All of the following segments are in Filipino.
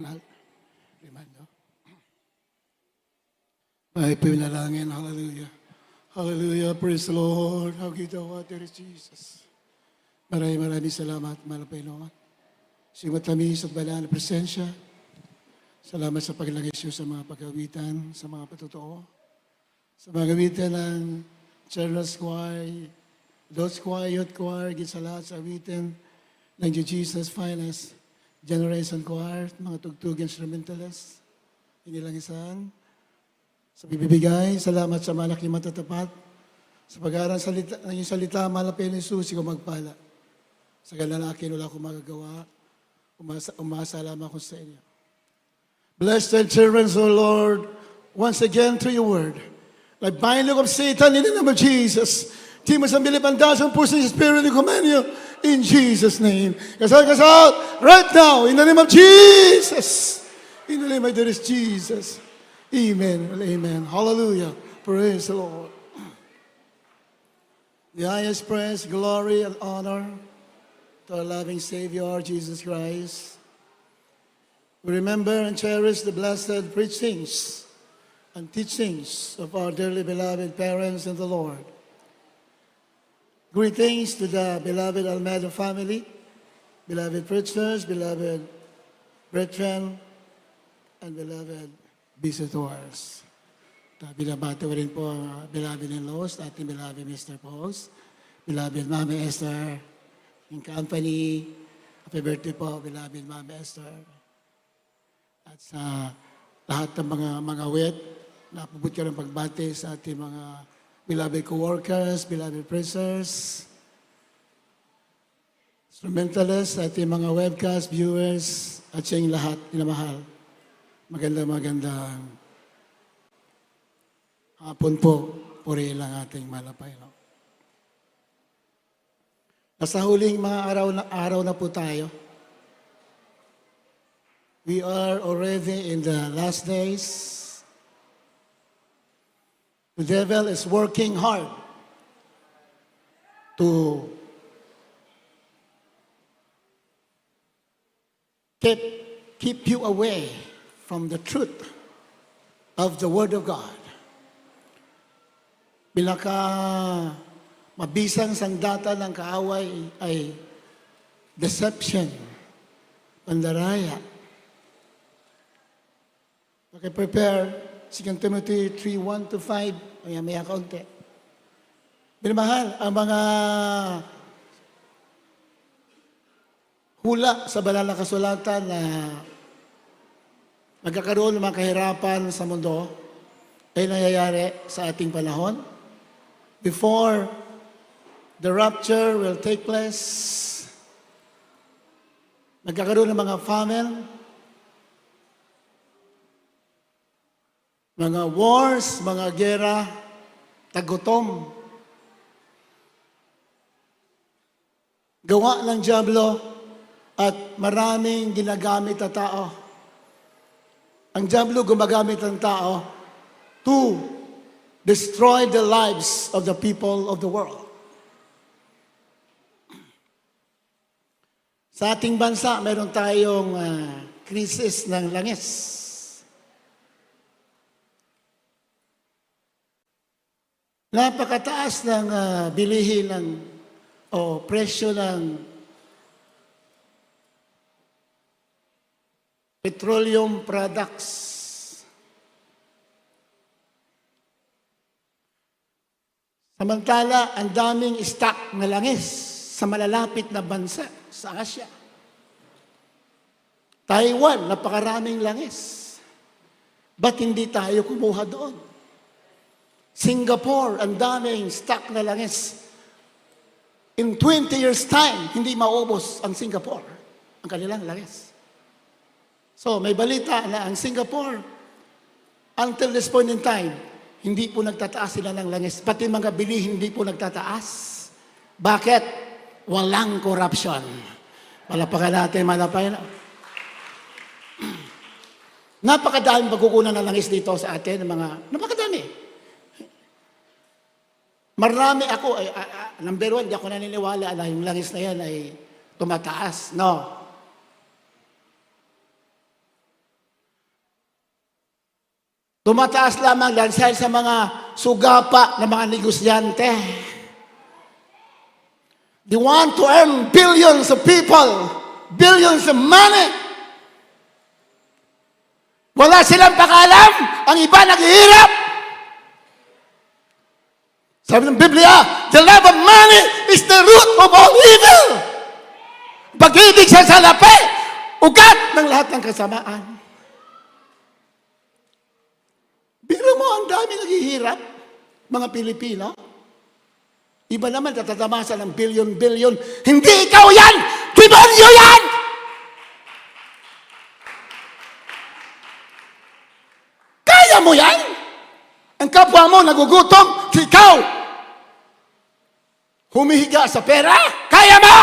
Amen. No? Ay, pinalangin. Hallelujah. Hallelujah. Praise the Lord. How kita wa there is Jesus. Maraming salamat, mahal na Panginoon. Siwat kami sa banal na presensya. Salamat sa paglagay siyo sa mga pag-awitan, sa mga patotoo. Sa mga awitan ng Children's Choir, Adults Choir, Youth Choir, sa lahat sa awitan ng Jesus Finest Generation Choir, mga tugtog instrumentalists, inilang isan. Sa bibigay, salamat sa malaki matatapat. Sa pag-aaral ng iyong salita, malapin ni Jesus, ikaw magpala. Sa galan akin, wala akong magagawa. Umasa lamang ako sa inyo. Bless the children, O Lord, once again through your word. Like binding of Satan in the name of Jesus. Timos ang bilipandas ang puso ng Spirit of Communion in Jesus' name. Kasal, right now, in the name of Jesus. In the name of Jesus. Amen. Amen. Hallelujah. Praise the Lord. The highest praise, glory, and honor to our loving Savior, Jesus Christ. We remember and cherish the blessed preachings and teachings of our dearly beloved parents in the Lord. Greetings to the beloved Almeida family, beloved preachers, beloved brethren, and beloved visitors. Binabati ko rin po ang beloved in-laws, ating beloved Mr. Pauls, beloved Mama Esther in company. Happy birthday po, beloved Mama Esther. At sa lahat ng mga wet, napubot ka ng pagbati sa ating mga beloved co-workers, beloved preachers, instrumentalists, ating mga webcast viewers, at sa inyong lahat, minamahal. Magandang hapon po, puri lang ating malapay. No? Nasa huling mga araw na po tayo. We are already in the last days. The devil is working hard to keep you away from the truth of the Word of God. Pinaka mabisang sandata ng kaaway ay deception, pandaraya. Prepare 2 Timothy 3:1-5. Maya kaunti. Binamahal, ang mga hula sa banal na kasulatan na magkakaroon ng mga kahirapan sa mundo ay nangyayari sa ating panahon. Before the rapture will take place, magkakaroon ng mga famine, mga wars, mga gera, tagutom. Gawa ng dyablo at maraming ginagamit na tao. Ang dyablo gumagamit ng tao to destroy the lives of the people of the world. Sa ating bansa, meron tayong krisis ng langis. Napakataas ng bilihin o presyo ng petroleum products. Samantala, ang daming stock na langis sa malalapit na bansa sa Asia. Taiwan, napakaraming langis. Ba't hindi tayo kumuha doon? Singapore, ang daming stock na langis. In 20 years' time, hindi maubos ang Singapore, ang kanilang langis. So, may balita na ang Singapore, until this point in time, hindi po nagtataas sila ng langis. Pati mga bilihin hindi po nagtataas. Bakit? Walang corruption. Palapakan natin, malapay na. Napakadaming pagkukunan ng langis dito sa atin, napakadami. Marami ako, number one, di ako naniniwala na yung langis na yan ay tumataas. No. tumataas lamang dahil sa mga sugapa ng mga negosyante. They want to earn billions of people, billions of money. Wala silang pakalam, ang iba naghihirap. Sabi ng Biblia, the love of money is the root of all evil. Pag-ibig sa salapi, ugat ng lahat ng kasamaan. Biro mo, ang dami naghihirap, mga Pilipino. Iba naman tatatamasan ng billion-billion. Hindi ikaw yan! Demonyo yan! Kaya mo yan? Ang kapwa mo nagugutom, ikaw humihiga sa pera? Kaya mo!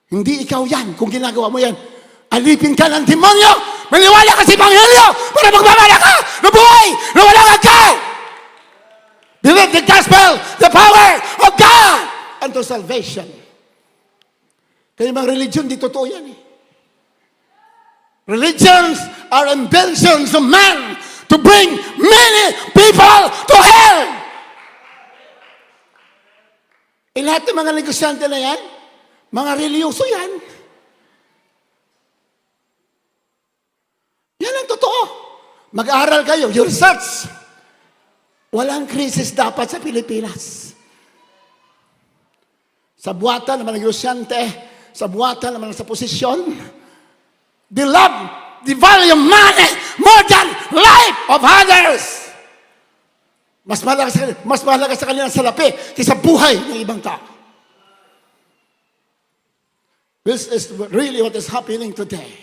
Hindi ikaw yan kung ginagawa mo yan. Alipin ka ng demonyo! Maniwala ka sa Ebanghelyo para magmamala ka ng buhay na walang hanggan! Believe the gospel, the power of God unto salvation. Kaya mga religion, di totoo yan eh. Religions are inventions of man to bring many people to hell. Lahat ng mga negosyante na yan, mga reliyoso yan. Yan ang totoo. Mag-aaral kayo, your research. Walang krisis dapat sa Pilipinas. Sa buwatan naman ng negosyante, sa buwatan naman sa posisyon, they love the value of money more than life of others. Mas mahalaga sa kanilang salapi kaysa buhay ng ibang tao. This is really what is happening today.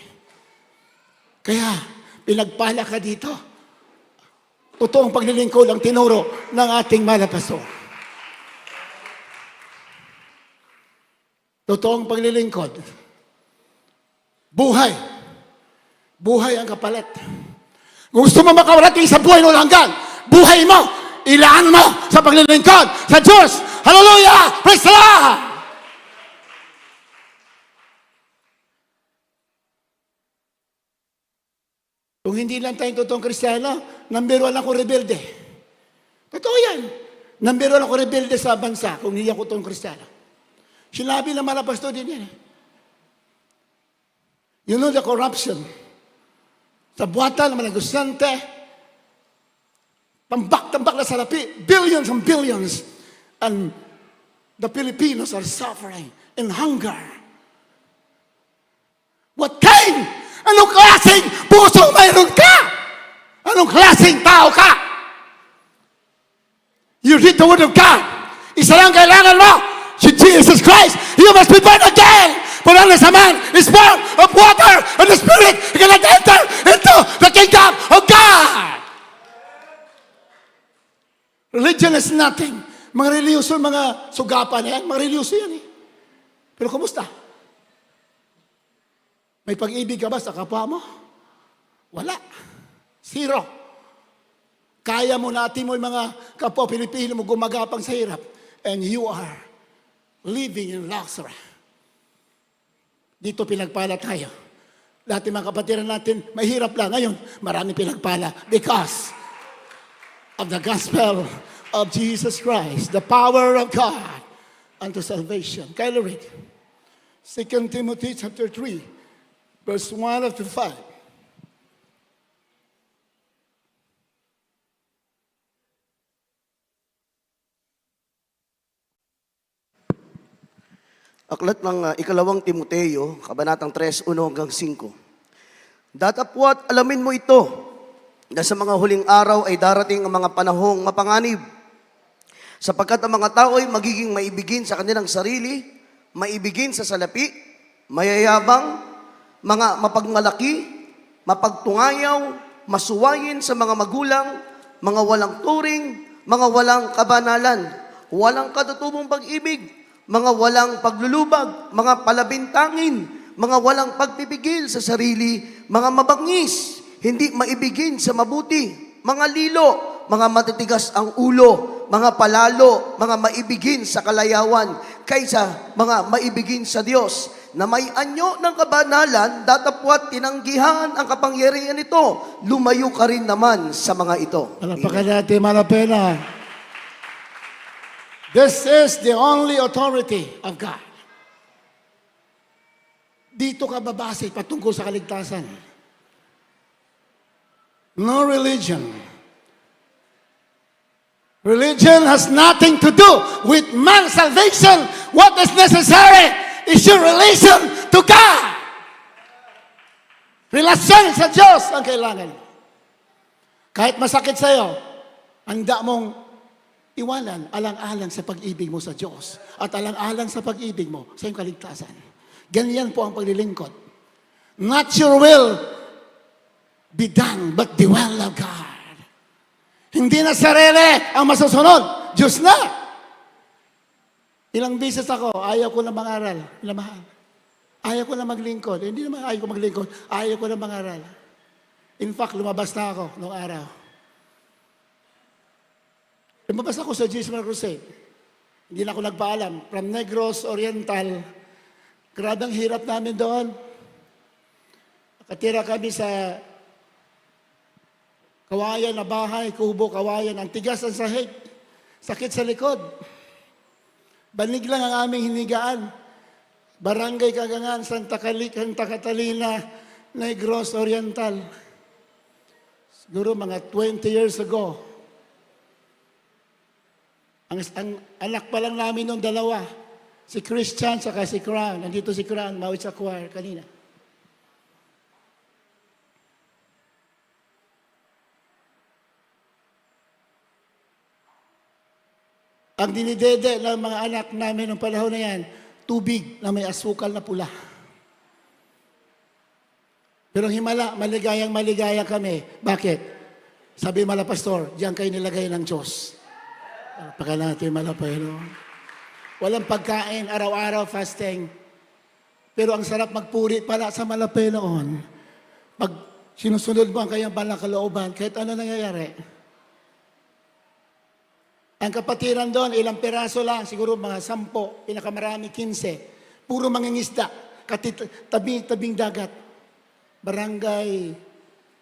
Kaya, pinagpala ka dito. Totoong paglilingkod ang tinuro ng ating malapastor. Totoong paglilingkod. Buhay. Buhay ang kapalit. Kung gusto mo makawarating sa buhay ng hanggan, buhay mo, ilaan mo sa paglilingkod sa Diyos. Hallelujah! Praise the Lord! Kung hindi lang tayong totoong Kristiyano, number 1 ako rebelde. Totoo yan. Number 1 ako rebelde sa bansa kung hindi ako totoong Kristiyano. Sinabi ng mga pastor din yan. You know the corruption. Sa buwatan ng mga negosyante, tambak-tambak na salapi, billions and billions. And the Filipinos are suffering in hunger. What kind? Anong klaseng puso mayroon ka? Anong klaseng tao ka? You read the Word of God. Isa lang kailangan mo, si Jesus Christ. You must be born again. For unless a man is born of water and the Spirit, he cannot enter into the kingdom of God. Religion is nothing. Mga reliyoso, mga sugapan na yan. Mga reliyoso yan eh. Pero kumusta? May pag-ibig ka ba sa kapwa mo? Wala. Zero. Kaya mo natin mo yung mga kapwa Pilipino mo gumagapang sa hirap. And you are living in luxury. Dito pinagpala tayo. Lahat ng mga kapatiran natin, mahirap lang. Ngayon, maraming pinagpala. Because of the gospel of Jesus Christ. The power of God unto salvation. Kyle read. 2 Timothy chapter 3. Verse 1 up to 5. Aklat ng ikalawang Timoteo, kabanatang 3, 1 hanggang 5. Datapwat alamin mo ito, na sa mga huling araw ay darating ang mga panahong mapanganib, sapagkat ang mga tao ay magiging maibigin sa kanilang sarili, maibigin sa salapi, mayayabang, mga mapagmalaki, mapagtungayaw, masuwayin sa mga magulang, mga walang turing, mga walang kabanalan, walang katutubong pag-ibig, mga walang paglulubag, mga palabintangin, mga walang pagpipigil sa sarili, mga mabangis, hindi maibigin sa mabuti, mga lilo, mga matitigas ang ulo, mga palalo, mga maibigin sa kalayawan, kaysa mga maibigin sa Diyos. na may anyo ng kabanalan, datapwat tinanggihan ang kapangyarihan nito. Lumayo ka rin naman sa mga ito. Palapakan natin, malapena. This is the only authority of God. Dito ka babase patungkol sa kaligtasan. No religion. Religion has nothing to do with man's salvation. What is necessary is your relation to God. Relasyon sa Diyos ang kailangan. Kahit masakit sa'yo, handa mong iwanan alang-alang sa pag-ibig mo sa Diyos at alang-alang sa pag-ibig mo sa iyong kaligtasan. Ganyan po ang paglilingkod. Not your will be done, but the will of God. Hindi na sarili ang masusunod. Diyos na. Ilang bisis ako, ayaw ko na mangaral. Minamahal. Ayaw ko na maglingkod. Hindi naman ayaw ko maglingkod. Ayaw ko na mangaral. In fact, lumabas na ako noong araw. Lumabas ako sa Gisman Crusade. Hindi na ako nagpaalam. From Negros Oriental, grabe ang hirap namin doon. Nakatira kami sa kawayan na bahay, kubo, kawayan. Ang tigas ang sahig. Sakit sa likod. Banig lang ang aming hinigaan. Barangay Kagangan, Santa Catalina, Negros Oriental. Siguro mga 20 years ago. Ang anak pa lang namin nung dalawa, si Christian saka si Crown. Nandito si Crown, mawit sa choir kanina. Ang dinidede ng mga anak namin ng panahon na yan, tubig na may asukal na pula. Pero himala, maligayang kami. Bakit? Sabi mala pastor, diyan kayo nilagay ng Diyos. Pagka natin malapero. Walang pagkain, araw-araw fasting. Pero ang sarap magpuri pala sa malape noon. Pag sinusunod mo ang kanyang banal na kalooban, kahit ano nangyayari. Ang kapatiran doon, ilang piraso lang, siguro mga 10, pinakamarami 15. Puro mangingisda, tabing dagat. Barangay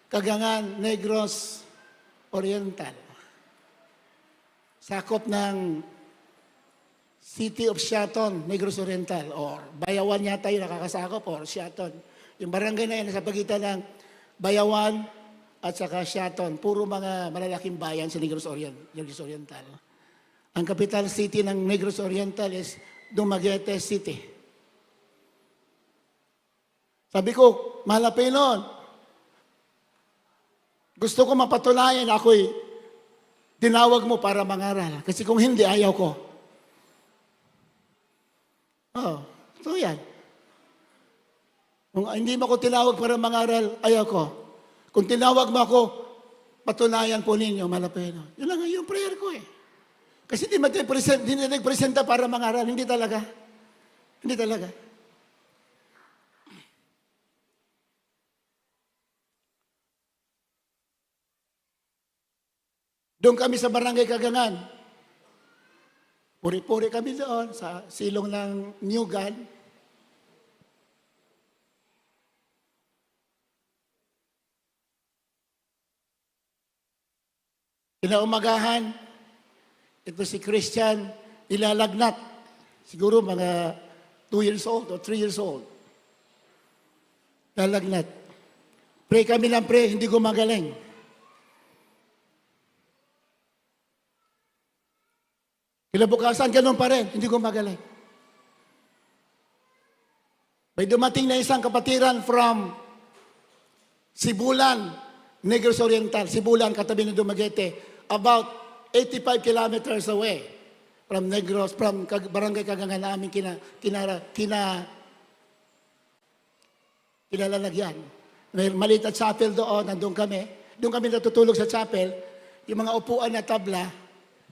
Kagangan, Negros Oriental. Sakop ng City of Siaton, Negros Oriental, or Bayawan yata yung nakakasakop, or Siaton. Yung barangay na yan, sa pagitan ng Bayawan at saka Siaton, puro mga malalaking bayan sa Negros Oriental. Ang capital city ng Negros Oriental is Dumaguete City. Sabi ko, malapit noon. Gusto ko mapatunayan ako'y tinawag mo para mangaral. Kasi kung hindi, ayaw ko. So yan. Kung hindi mo ako tinawag para mangaral, ayaw ko. Kung tinawag mo ako, patunayan po ninyo, malapit noon. Yun lang yung prayer ko eh. Kasi di nagpresenta para mangaral. Hindi talaga. Hindi talaga. Doon kami sa Barangay Kagangan. Puri-puri kami doon sa silong ng Newgan. Kinaumagahan, ito si Christian, ilalagnat. Siguro mga 2 years old o 3 years old. Lalagnat. Pray kami lang pray, hindi gumagaling. Kinabukasan, ganun pa rin, hindi gumagaling. May dumating na isang kapatiran from Sibulan, Negros Oriental. Sibulan, katabi ng Dumaguete. About 85 kilometers away from Negros, from Barangay Kagangan na aming kinalalagyan. May maliit na chapel doon, nandun kami. Doon kami natutulog sa chapel. Yung mga upuan na tabla,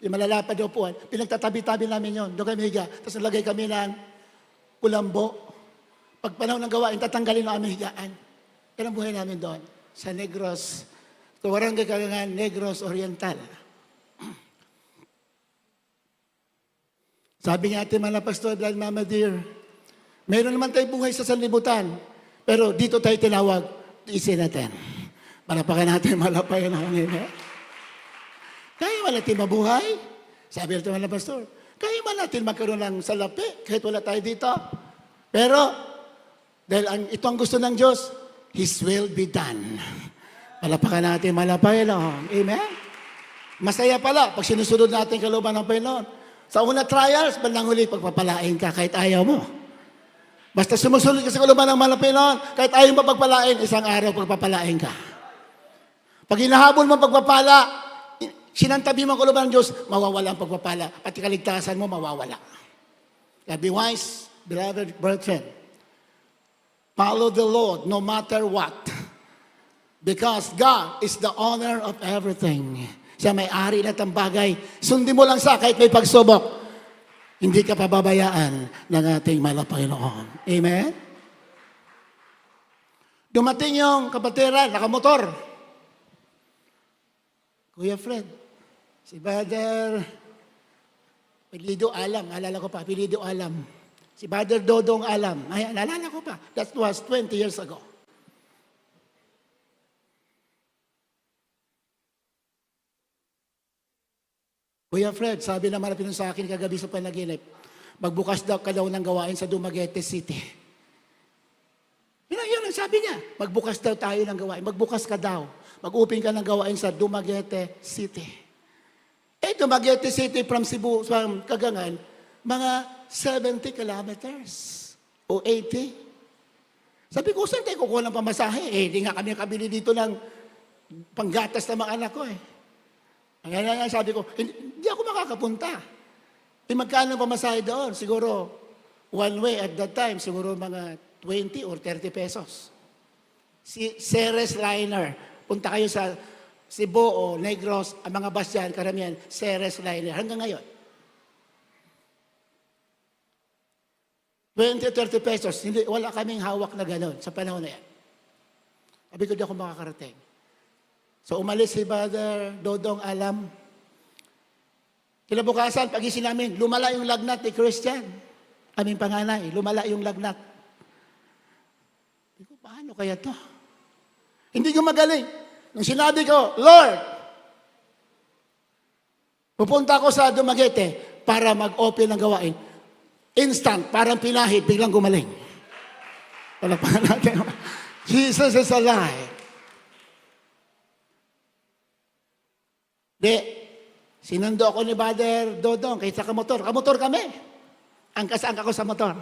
yung malalapad na upuan, pinagtatabi-tabi namin yun. Doon kami higa. Tapos nalagay kami ng kulambo. Pag panahon ng gawain, tatanggalin ang aming higaan. Yan ang buhay namin doon. Sa Negros, sa Barangay Kagangan, Negros Oriental. Sabi nga ating mga pastor, Brad Mama Dear, Meron naman tayong buhay sa sanlibutan. Pero dito tayo tinawag, isin natin. Palapakan natin, malapayan ako ngayon. Kaya ba natin mabuhay? Sabi natin mga pastor, kaya ba natin magkaroon ng salapi kahit wala tayo dito? Pero, dahil ito ang gusto ng Diyos, His will be done. Palapakan natin, malapayan ako. Amen? Masaya pala pag sinusunod natin kalooban ng Panginoon. Sa una trials, bandang huli, pagpapalain ka kahit ayaw mo. Basta sumusunod ka sa kalooban ng Panginoon, kahit ayaw mo pagpalain, isang araw pagpapalain ka. Pag hinahabol mo pagpapala, sinantabi mo ang kalooban ng Diyos, mawawala ang pagpapala. Pati kaligtasan mo, mawawala. Kaya be wise, beloved brethren. Follow the Lord no matter what. Because God is the owner of everything. Siya may-ari lahat ng bagay. Sundin mo lang sa kahit may pagsubok. Hindi ka pababayaan ng ating mahal na Panginoon. Amen? Dumating yung kapatiran, nakamotor. Kuya Fred, si Brother Pilido Alam, alala ko pa, Pilido Alam. Si Brother Dodong Alam, ay, alala ko pa. That was 20 years ago. Kuya Fred, sabi naman na sa akin kagabi sa panaginip, magbukas daw ka daw ng gawain sa Dumaguete City. Yun ang sabi niya. Magbukas daw tayo ng gawain. Magbukas ka daw. Mag-uping ka ng gawain sa Dumaguete City. Dumaguete City from Cebu, from Kagangan, mga 70 kilometers o 80. Sabi ko, saan tayo kukuha ng pamasahe? Di nga kami nakabili dito ng panggatas ng mga anak ko Kaya sabi ko, hindi ako makakapunta. Magkano ang pamasahe doon? Siguro, one way at that time, siguro mga 20 or 30 pesos. Si Ceres Liner, punta kayo sa Cebu o Negros, ang mga bus dyan, karamihan, Ceres Liner, hanggang ngayon. 20 30 pesos, wala kaming hawak na gano'n sa panahon na yan. Sabi ko, di ako makakarating. So umalis si Brother Dodong Alam. Kinabukasan, pag-isip namin, lumala yung lagnat ni Christian. Aming panganay, lumala yung lagnat. Sabi ko, paano kaya to? Hindi ko magaling. Nung sinabi ko, Lord, pupunta ako sa Dumaguete para mag-open ng gawain. Instant, parang pinahid, biglang gumaling. Palapakan natin. Jesus is alive. Sinundo ako ni Brother Dodong kaysa kamotor. Kamotor kami. Angkas-angka ko sa motor.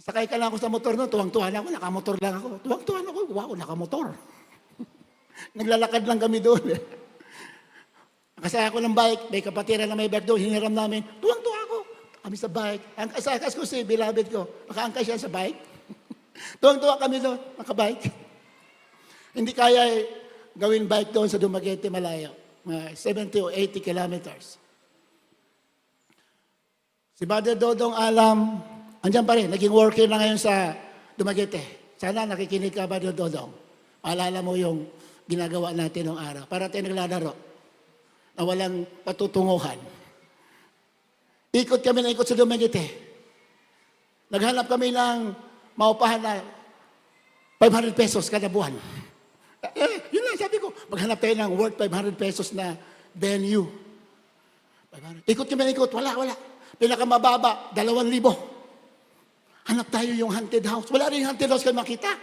Sakay ka lang ako sa motor no, tuwang-tuwa na ako, nakamotor lang ako. Tuwang-tuwa na ako, wow, nakamotor. Naglalakad lang kami doon. Nakasaya ako ng bike, may kapatiran na may bike doon, hiniram namin. Tuwang-tuwa ako. Kami sa bike. Angkas ko si beloved ko, nakaangkas siya sa bike. Tuwang-tuwa kami doon, nakabike. Hindi kaya gawin bike doon sa Dumaguete malayo. 70 o 80 kilometers. Si Brother Dodong Alam, andyan pa rin, naging worker na ngayon sa Dumaguete. Sana nakikinig ka, Brother Dodong. Maalala mo yung ginagawa natin noong araw. Para tayo naglalaro na walang patutunguhan. Ikot kami na ikot sa Dumaguete. Naghanap kami ng maupahan na 500 pesos kada buwan. Yun lang, sabi ko, maghanap tayo ng worth 500 pesos na venue. 500. Ikot kami na ikot, wala. Pinakamababa, 2,000. Hanap tayo yung haunted house. Wala rin yung haunted house kayo makita.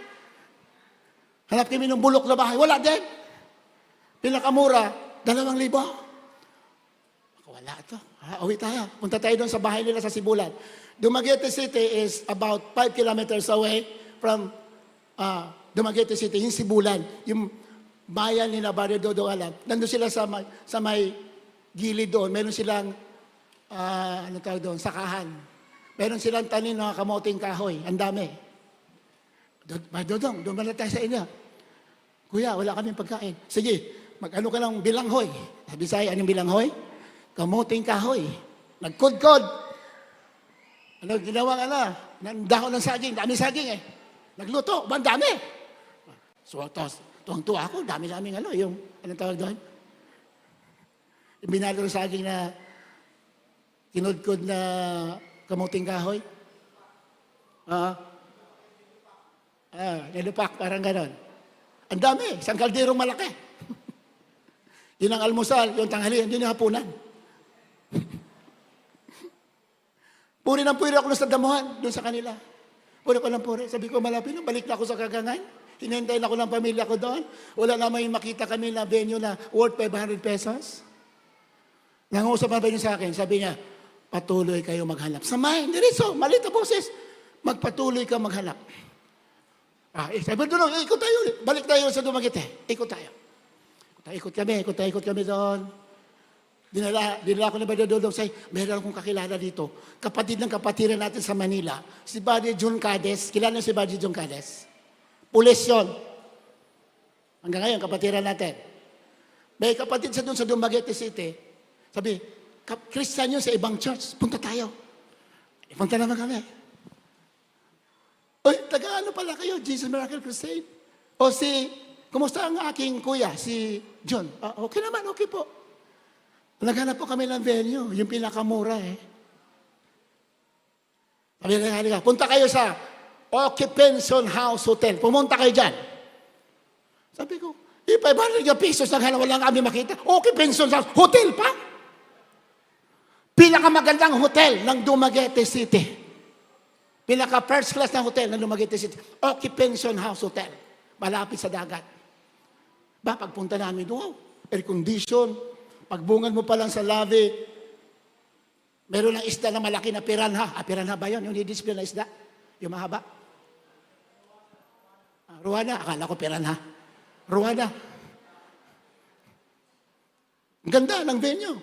Hanap kami ng bulok na bahay. Wala din. Pinakamura, 2,000. Wala ito. Uwi tayo. Punta tayo doon sa bahay nila sa Sibulan. Dumaguete City is about 5 kilometers away from Dumaguete City, yung Sibulan. Yung bayan ni Brother Dodong Alam. Nandun sila sa may gilid doon. Meron silang, ano tawag doon, sakahan. Meron silang tanin ng kamoting kahoy. Ang dami. Dodong, doon na tayo sa inyo. Kuya, wala kaming pagkain. Sige, mag-ano ka ng bilanghoy. Sabi sa'yo, anong bilanghoy? Kamoting kahoy. Nagkudkod. Ano, ginawang dahon ng saging. Dami saging Nagluto, ang dami. So, tuwang-tuwa ako, dami namin yung, anong tawag doon? Yung binalo ng saging na kinudkod na Kamuting kahoy? Nilupak, parang ganon. Ang dami, isang kalderong malaki. Yun ang almusal, yung tanghalian, yun yung hapunan. Puri ng puri ako sa damuhan, doon sa kanila. Puri ko ng puri. Sabi ko, malapit na, balik na ako sa Kagangan. Hinihintay na ako ng pamilya ko doon. Wala naman yung makita kami na venue na worth 500 pesos. Nangusap pa ba yun sa akin? Sabi niya, patuloy kayo maghanap. Samahin, diretso, malit na boses. Magpatuloy ka maghanap. Sabi doon, ikot tayo ulit. Balik tayo sa Dumaguete. Ikot tayo. Ikot kami doon. Dinala ako ni Brother Dodong, say, meron akong kakilala dito. Kapatid ng kapatiran natin sa Manila. Si Buddy John Cades. Kilala si Buddy John Cades? Pulis yun. Hanggang ngayon, kapatiran natin. May kapatid sa doon sa Dumaguete City. Sabi, Christian yun sa ibang church. Punta tayo. Punta naman kami. Oy, taga-ano pala kayo? Jesus Miracle Crusade? O kumusta ang aking kuya, si John? Okay naman, okay po. Naghanap po kami ng venue, yung pinakamura eh. Sabi na, punta kayo sa Occupation House Hotel. Pumunta kayo dyan. Sabi ko, 500 pesos naghanap, wala nga kami makita. Occupation House Hotel pa? Pinakamagandang hotel ng Dumaguete City. Pinaka first class na hotel ng Dumaguete City. Occupation House Hotel. Malapit sa dagat. Pagpunta namin doon, air condition. Pagbungad mo pa lang sa lobby, meron ng isda na malaki na piranha. Piranha ba yun? Yung di-display na isda? Yung mahaba? Ruana. Akala ko piranha. Ruana. Ang ganda ng venue.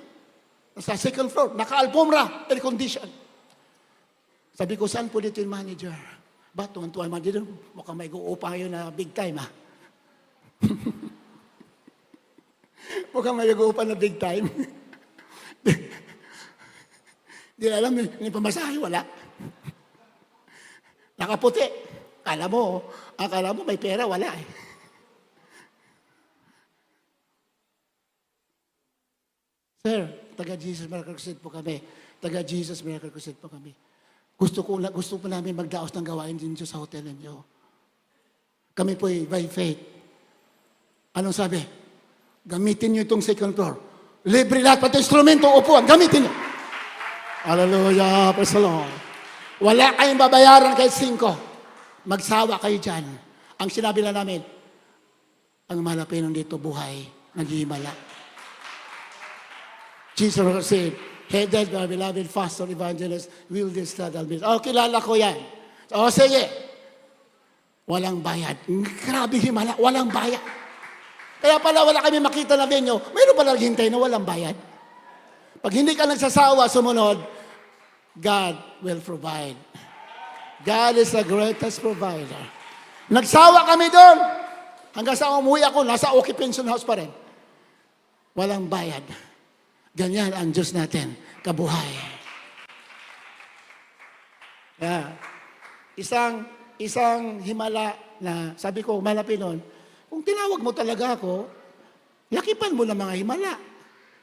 Sa second floor, naka-alpombra, air condition. Sabi ko, saan po dito yung manager? Ba, tuwan-tuwan man dito, mukhang may go-upa yun na big time, ha? Mukhang may go-upa na big time. Di alam, may pamasahe, wala. Nakaputi. Akala mo may pera, wala eh. Sir, taga Jesus Miracle Crusade po kami. Taga Jesus Miracle Crusade po kami. Gusto po namin magdaos ng gawain din sa hotel ninyo. Kami po by faith. Anong sabi? Gamitin niyo itong second floor. Libre lahat, pati instrumento, upuan, gamitin niyo. Hallelujah, praise the Lord. Wala kayong babayaran kahit 5. Magsawa kayo dyan. Ang sinabi lang namin, ang malapit dito buhay, naghihimala. Jesus said, headed by our beloved pastor evangelist, Wilden Stadalbis. Kilala ko yan. Sige. Walang bayad. Grabe himala, walang bayad. Kaya pala wala kami makita na venue, mayroon pala naghintay na walang bayad. Pag hindi ka nagsasawa, sumunod, God will provide. God is the greatest provider. Nagsawa kami doon. Hanggang sa umuwi ako, nasa occupation house pa rin. Walang bayad. Ganyan ang Diyos natin, kabuhay. Yeah. Isang himala na, sabi ko, malapit nun, kung tinawag mo talaga ako, lakipan mo ng mga himala.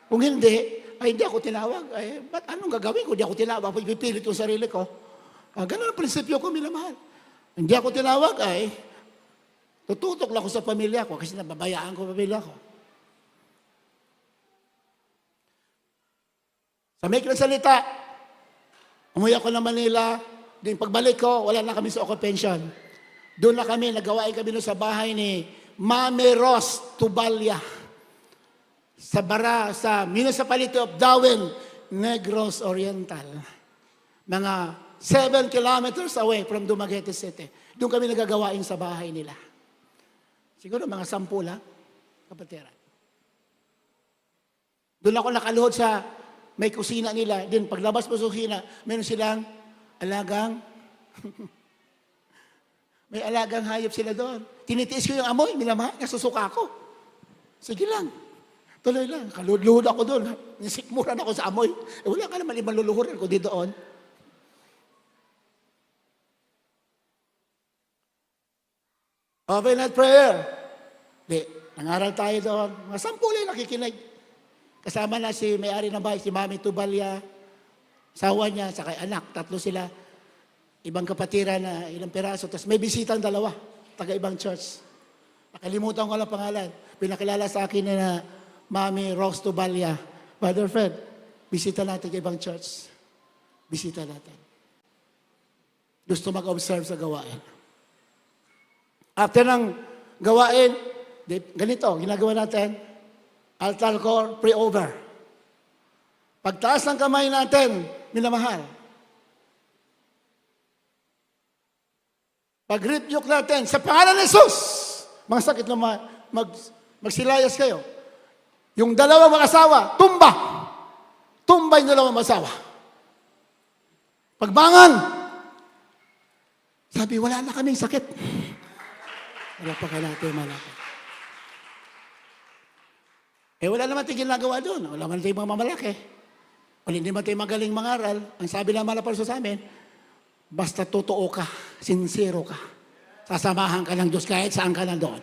Kung hindi, hindi ako tinawag. Ba't anong gagawin ko? Hindi ako tinawag. Ipipilit yung sarili ko. Ganun ang prinsipyo ko, minamahal. Hindi ako tinawag, tututok lang ako sa pamilya ko kasi nababayaan ko pamilya ko. Sa may salita, umuwi ako ng Manila, din pagbalik ko, wala na kami sa occupation. Doon na kami, nagawain kami doon sa bahay ni Mame Ross Tubalya. Sa Municipality of Darwin, Negros Oriental. Mga 7 kilometers away from Dumaguete City. Doon kami nagagawain sa bahay nila. Siguro mga 10 lang, kapatiran. Doon ako nakaluhod sa may kusina nila. Din paglabas mo sa kusina, meron silang alagang may alagang hayop sila doon. Tinitiis ko yung amoy, minamahal, nasusuka ako. Sige lang. Tuloy lang. Kaluluhod ako doon. Nisikmuran ako sa amoy. Wala ka naman ibang luluhuran ko di doon. Overnight prayer. Nangaral tayo doon. Mga 10 lang nakikinig. Kasama na si may-ari ng bahay, si Mami Tubalya, Asawa niya, saka anak, tatlo sila. Ibang kapatiran na ilang piraso. Tapos may bisitang dalawa, taga-ibang church. Nakalimutan ko lang pangalan. Pinakilala sa akin na Mami Rose Tubalia. Brother Fred, bisita natin sa ibang church. Bisita natin. Gusto mag-observe sa gawain. After ng gawain, ganito, ginagawa natin, altar call, pray-over. Pagtaas ng kamay natin, minamahal. Pag-rebuke natin, sa pangalan ni Jesus, mga sakit na magsilayas kayo. Yung dalawang mag-asawa, tumba. Tumba yung dalawang mag-asawa. Pagbangan, sabi, wala na kaming sakit. Wala pa ka natin, malapit. Wala naman tayong ginagawa doon. Wala naman tayong mga mamalaki. Wala hindi naman tayong magaling mangaral. Ang sabi ng malapalso sa amin, basta totoo ka, sincero ka. Sasamahan ka ng Diyos kahit saan ka na doon.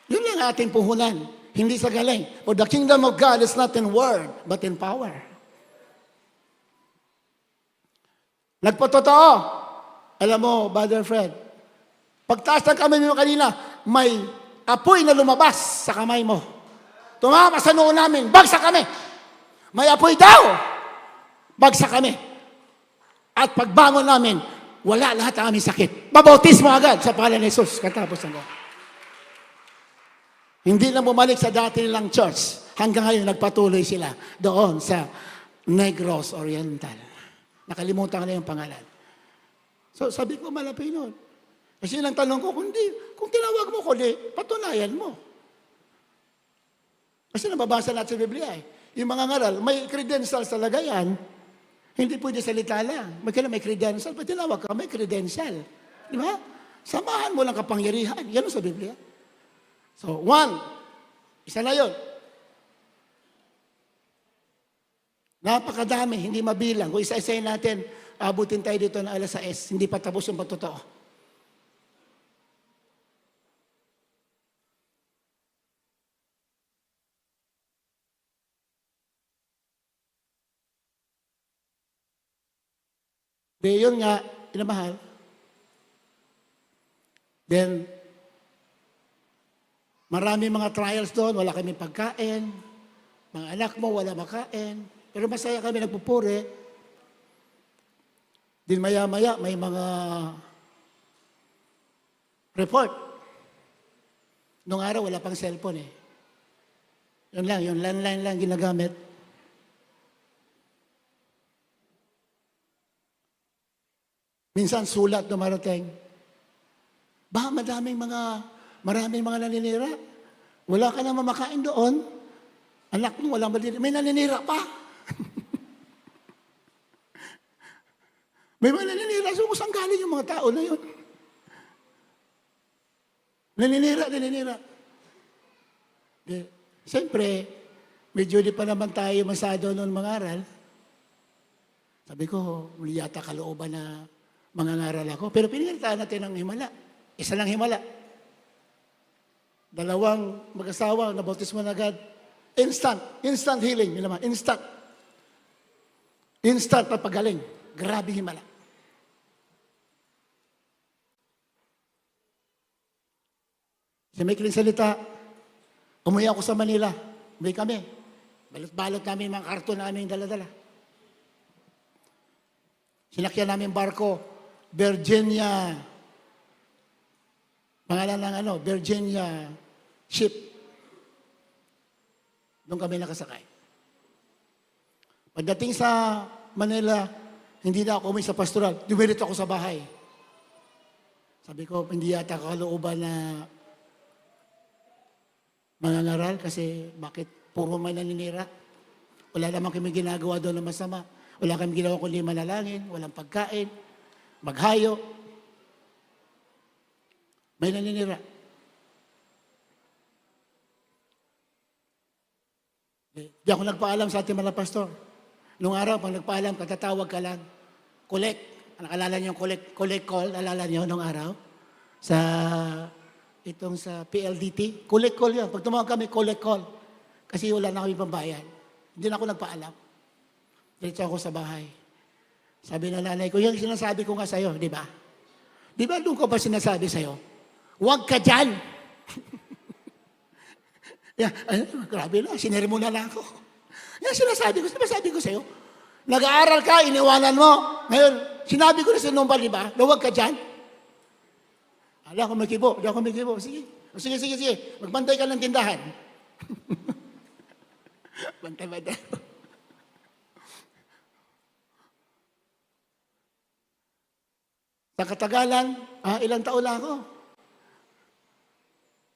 Yun lang ating puhunan. Hindi sa galing. For the kingdom of God is not in word, but in power. Nagpatotoo. Alam mo, Brother Fred, pagtaas ng kamay mo kanina, may apoy na lumabas sa kamay mo. Tumama sa noo namin, bagsak kami. May apoy daw, bagsak kami. At pagbangon namin, wala lahat ang aming sakit. Babautismo agad sa pangalan ni Jesus. Katapos ng hindi na bumalik sa dati nilang church. Hanggang ngayon, nagpatuloy sila doon sa Negros Oriental. Nakalimutan ko na yung pangalan. So, sabi ko, malapit nun. Kasi nang tanong ko, kung tinawag mo ko, patunayan mo. Kasi nababasa natin sa Biblia Yung mga ngaral, may credentials talaga yan. Hindi pwede salita lang. May credential. Pag tinawag ka, may credential. Di ba? Samahan mo lang kapangyarihan. Yan sa Biblia. So, isa na yun. Napakadami, hindi mabilang. Kung isa-isayin natin, abutin tayo dito ng alas 6. Hindi pa tapos yung patotoo. Yun nga, inamahal. Then, marami mga trials doon, wala kami pagkain. Mga anak mo, wala makain. Pero masaya kami nagpupuri. Din maya-maya, may mga report. Noong araw, wala pang cellphone eh. Yun lang, yung landline lang ginagamit. Minsan sulat dumarating. Maraming mga naninira. Wala ka na mamakain doon. Anak mo, walang maninira. May naninira pa. May mga naninira. So, saan galing yung mga tao na yun? Naninira. Siyempre, medyo di pa naman tayo masado noon mangaral. Sabi ko, muli yata kalooban na mangangaral ako. Pero pinagalitaan natin ng himala. Isa lang himala. 2 mag-asawa, nabautismo na agad. Instant healing. Instant na pagaling. Grabe himala. Sa maikling salita, umuwi ako sa Manila. Umuwi kami. Balot-balot namin mga karton namin dala-dala. Sinakyan namin barko, Virginia. Pangalan ng Virginia ship. Doon kami nakasakay. Pagdating sa Manila, hindi na ako umuwi sa pastoral. Dumirit ako sa bahay. Sabi ko, hindi yata kalooban na mangangaral kasi bakit puro may naninira? Wala naman kami ginagawa doon na masama. Wala kami ginawa kundi manalangin, walang pagkain, maghayo. May naninira. Di ako nagpaalam sa ating mga pastor. Noong araw, pag nagpaalam, katatawag ka lang. Collect. Nakalala niyo yung collect call? Nalala niyo noong araw? Sa PLDT. Collect call yun. Pag tumawag kami, collect call. Kasi wala na kami pambayan. Hindi na ako nagpaalam. Diretso ako sa bahay. Sabi ng nanay ko, yung sinasabi ko nga sa'yo, di ba? Di ba doon ko ba sinasabi sa'yo? Huwag ka dyan! Grabe na, sinermona na ako. Yan sinasabi ko sa'yo. Nag-aaral ka, iniwanan mo. Ngayon, sinabi ko na sa numbal, di ba? Na huwag ka dyan. Ala, ako magkibo. Sige. Sige. Magbantay ka ng tindahan. Bantay. Sa katagalan, ilang taon lang ako.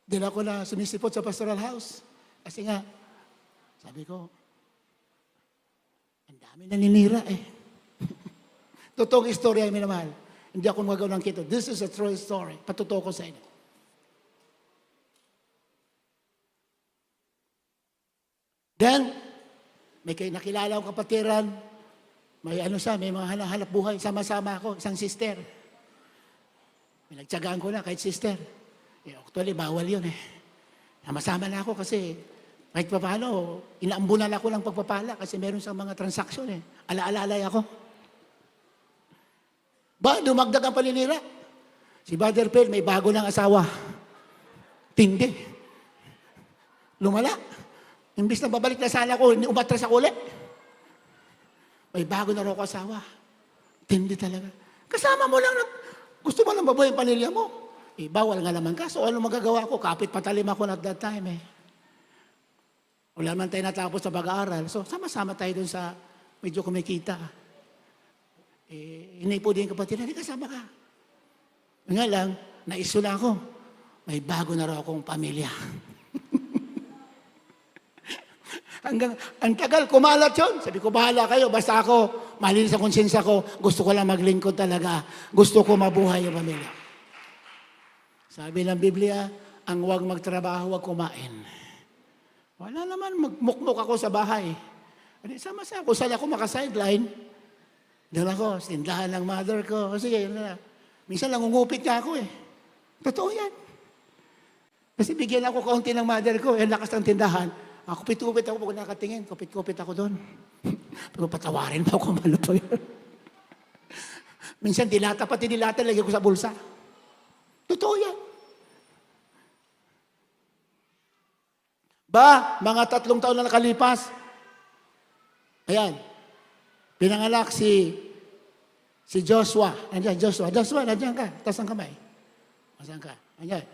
Dila ko na sumisipot sa pastoral house. Kasi nga, sabi ko, ang dami naninira eh. Totoong istorya, minamahal. Hindi ako magawa ng kito. This is a true story. Patutuo ko sa inyo. Then, may nakilala akong kapatiran. May may mga hanap buhay. Sama-sama ako, isang sister. Pinagtsagaan ko na kahit sister. Actually, bawal yun eh. Sama-sama na ako kasi kahit pa paano, inaambunan ako ng pagpapala kasi meron sa mga transaksyon eh. Ala-alalay ako. Dumagdag ang paninira. Si Brother Phil, may bago ng asawa. Tindi. Lumala. Imbis na babalik na sana ko, umatras ako ulit. May bago na rin ako asawa. Tindi talaga. Kasama mo lang gusto mo lang mabuhay ang pamilya mo. Bawal nga naman ka. So ano magagawa ko? Kapit patalim ako at that time eh. Wala man tayo natapos sa pag-aaral. So sama-sama tayo dun sa medyo kumikita. Inipo din kapatid, hindi kasama ka. Nga lang, naisula ako. May bago na raw akong pamilya. Ang tagal, kumalat yun. Sabi ko, bahala kayo. Basta ako, malinis sa konsensya ko. Gusto ko lang maglingkod talaga. Gusto ko mabuhay yung pamilya. Sabi ng Biblia, ang huwag magtrabaho, huwag kumain. Wala naman, magmukmuk ako sa bahay. Sama-sama, kung saan ako makasideline, doon ako, tindahan ng mother ko. Sige, yun na. Minsan nangungupit nga ako eh. Totoo yan. Kasi bigyan ako kaunti ng mother ko, lakas ng tindahan. Kupit-kupit ako pag nakatingin. Kupit-kupit ako doon. Pero patawarin mo ako, malo pa yun. Minsan dilata, pati dilata, lagay ko sa bulsa. Totoo yan. Mga 3 taon na nakalipas, ayan, pinanganak si Joshua. Nandiyan, Joshua, nandiyan ka. Taas ang kamay. Nasaan ka? Nandiyan.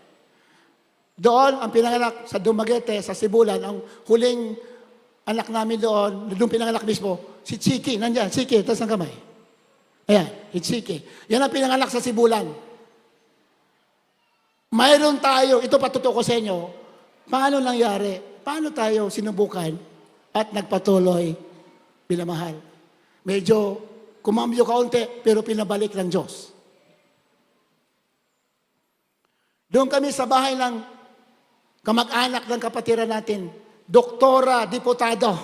Doon, ang pinanganak sa Dumaguete, sa Sibulan, ang huling anak namin doon pinanganak mismo, si Chiki, nandiyan, Chiki, taas ang kamay. Ayan, si Chiki. Yan ang pinanganak sa Sibulan. Mayroon tayo, ito patutuo ko sa inyo, paano nangyari? Paano tayo sinubukan at nagpatuloy pinamahal? Medyo kumambyo kaunti, pero pinabalik ng Diyos. Doon kami sa bahay ng kamag-anak ng kapatiran natin, doktora, diputado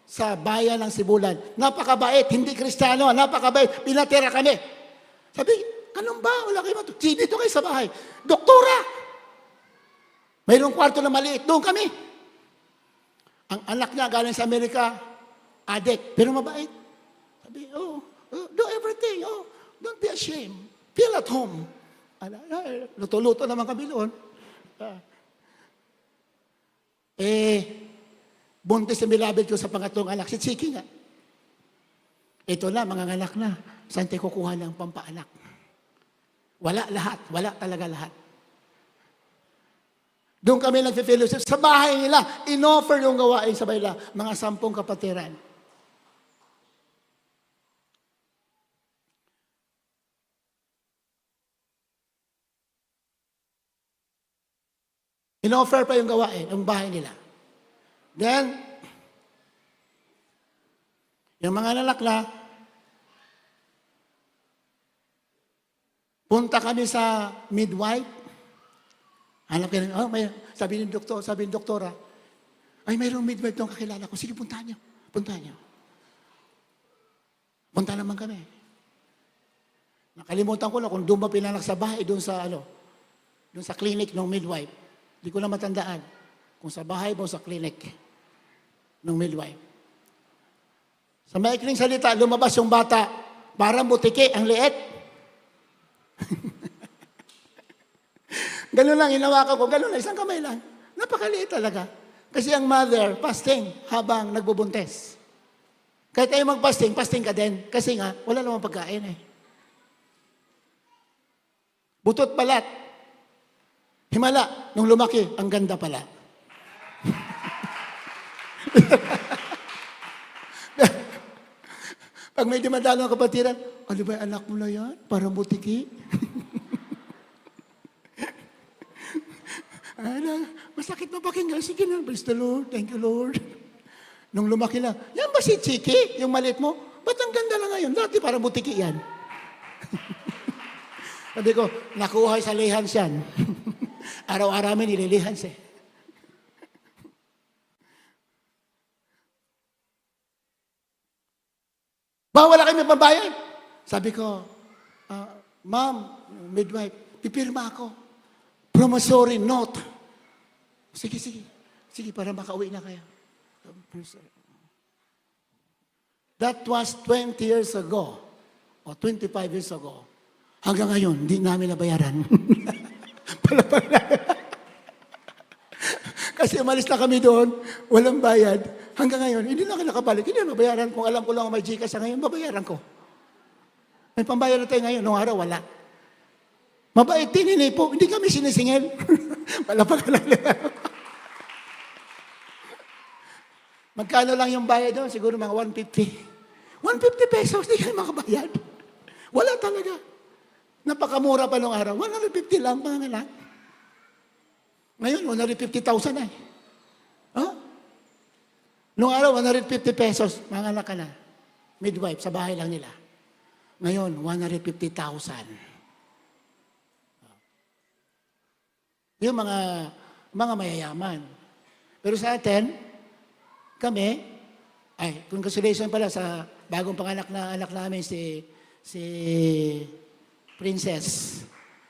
sa bayan ng Sibulan. Napakabait, hindi Kristiyano, napakabait, pinatira kami. Sabi, anong ba? Wala kayo matulog. Dito kayo sa bahay. Doktora! Mayroong kwarto na maliit. Doon kami. Ang anak niya galing sa Amerika, adik, pero mabait. Sabi, do everything. Don't be ashamed. Feel at home. Luto-luto naman kami doon. Buntis na bilabid ko sa pangatlong anak, si Chiki nga. Ito na, mga anak na. Saan tayo kukuha ng pampaanak? Wala lahat. Wala talaga lahat. Doon kami nag-fellowship. Sa bahay nila, in-offer yung gawain sa bahay nila, mga 10 kapatiran. In-offer pa yung gawain, yung bahay nila. Then, yung mga lalakla, punta kami sa midwife. Hanap ka rin, sabi ng doktora, ay mayroong midwife doon kakilala ko. Sige, puntahan niyo. Punta naman kami. Nakalimutan ko na kung doon ba pinanak sa bahay, doon sa clinic ng midwife. Hindi ko na matandaan kung sa bahay mo sa clinic ng midwife. Sa maikling salita, lumabas yung bata, parang butiki, ang liit. Ganun lang, hinawakan ko, ganun lang, isang kamay lang. Napakaliit talaga. Kasi ang mother, fasting habang nagbubuntes. Kahit tayo mag-fasting, fasting ka din. Kasi nga, wala namang pagkain eh. Butot balat. Himala, nung lumaki, ang ganda pala. Pag may dumadalo ang kapatiran, ano ba yung anak mo na yan? Parang butiki. Masakit na pakinggan. Sige na, praise the Lord. Thank you, Lord. Nung lumaki na, yan ba si Chiki? Yung maliit mo? Ba't ang ganda na ngayon? Dati parang butiki yan. Sabi ko, nakuha sa lihans yan. Araw-araw may nililihans eh. Bawal na kayo may pambayad. Sabi ko, ma'am, midwife, pipirma ako. Promissory note. Sige, sige. Sige, para makauwi na kayo. That was 20 years ago. O 25 years ago. Hanggang ngayon, hindi namin nabayaran. Kasi umalis na kami doon, walang bayad. Hanggang ngayon, hindi na kami nakabalik. Hindi na nabayaran. Kung alam ko lang may Gcash ngayon, babayaran ko. May pambayad na tayo ngayon. Noong araw, wala. Mabait din, po. Hindi kami sinisingil. Palapag lang. Magkano lang yung bayad doon? Siguro mga 150. 150 pesos, hindi kayo makabayad. Wala talaga. Napakamura pa noong araw. 150 lang, mga anak. Ngayon, 150,000 eh. Huh? Noong araw, 150 pesos, mga anak ka na. Midwife, sa bahay lang nila. Ngayon, 150,000. Yung mga mayayaman. Pero sa atin, kami, congratulations pala sa bagong panganak na anak namin, si Princess.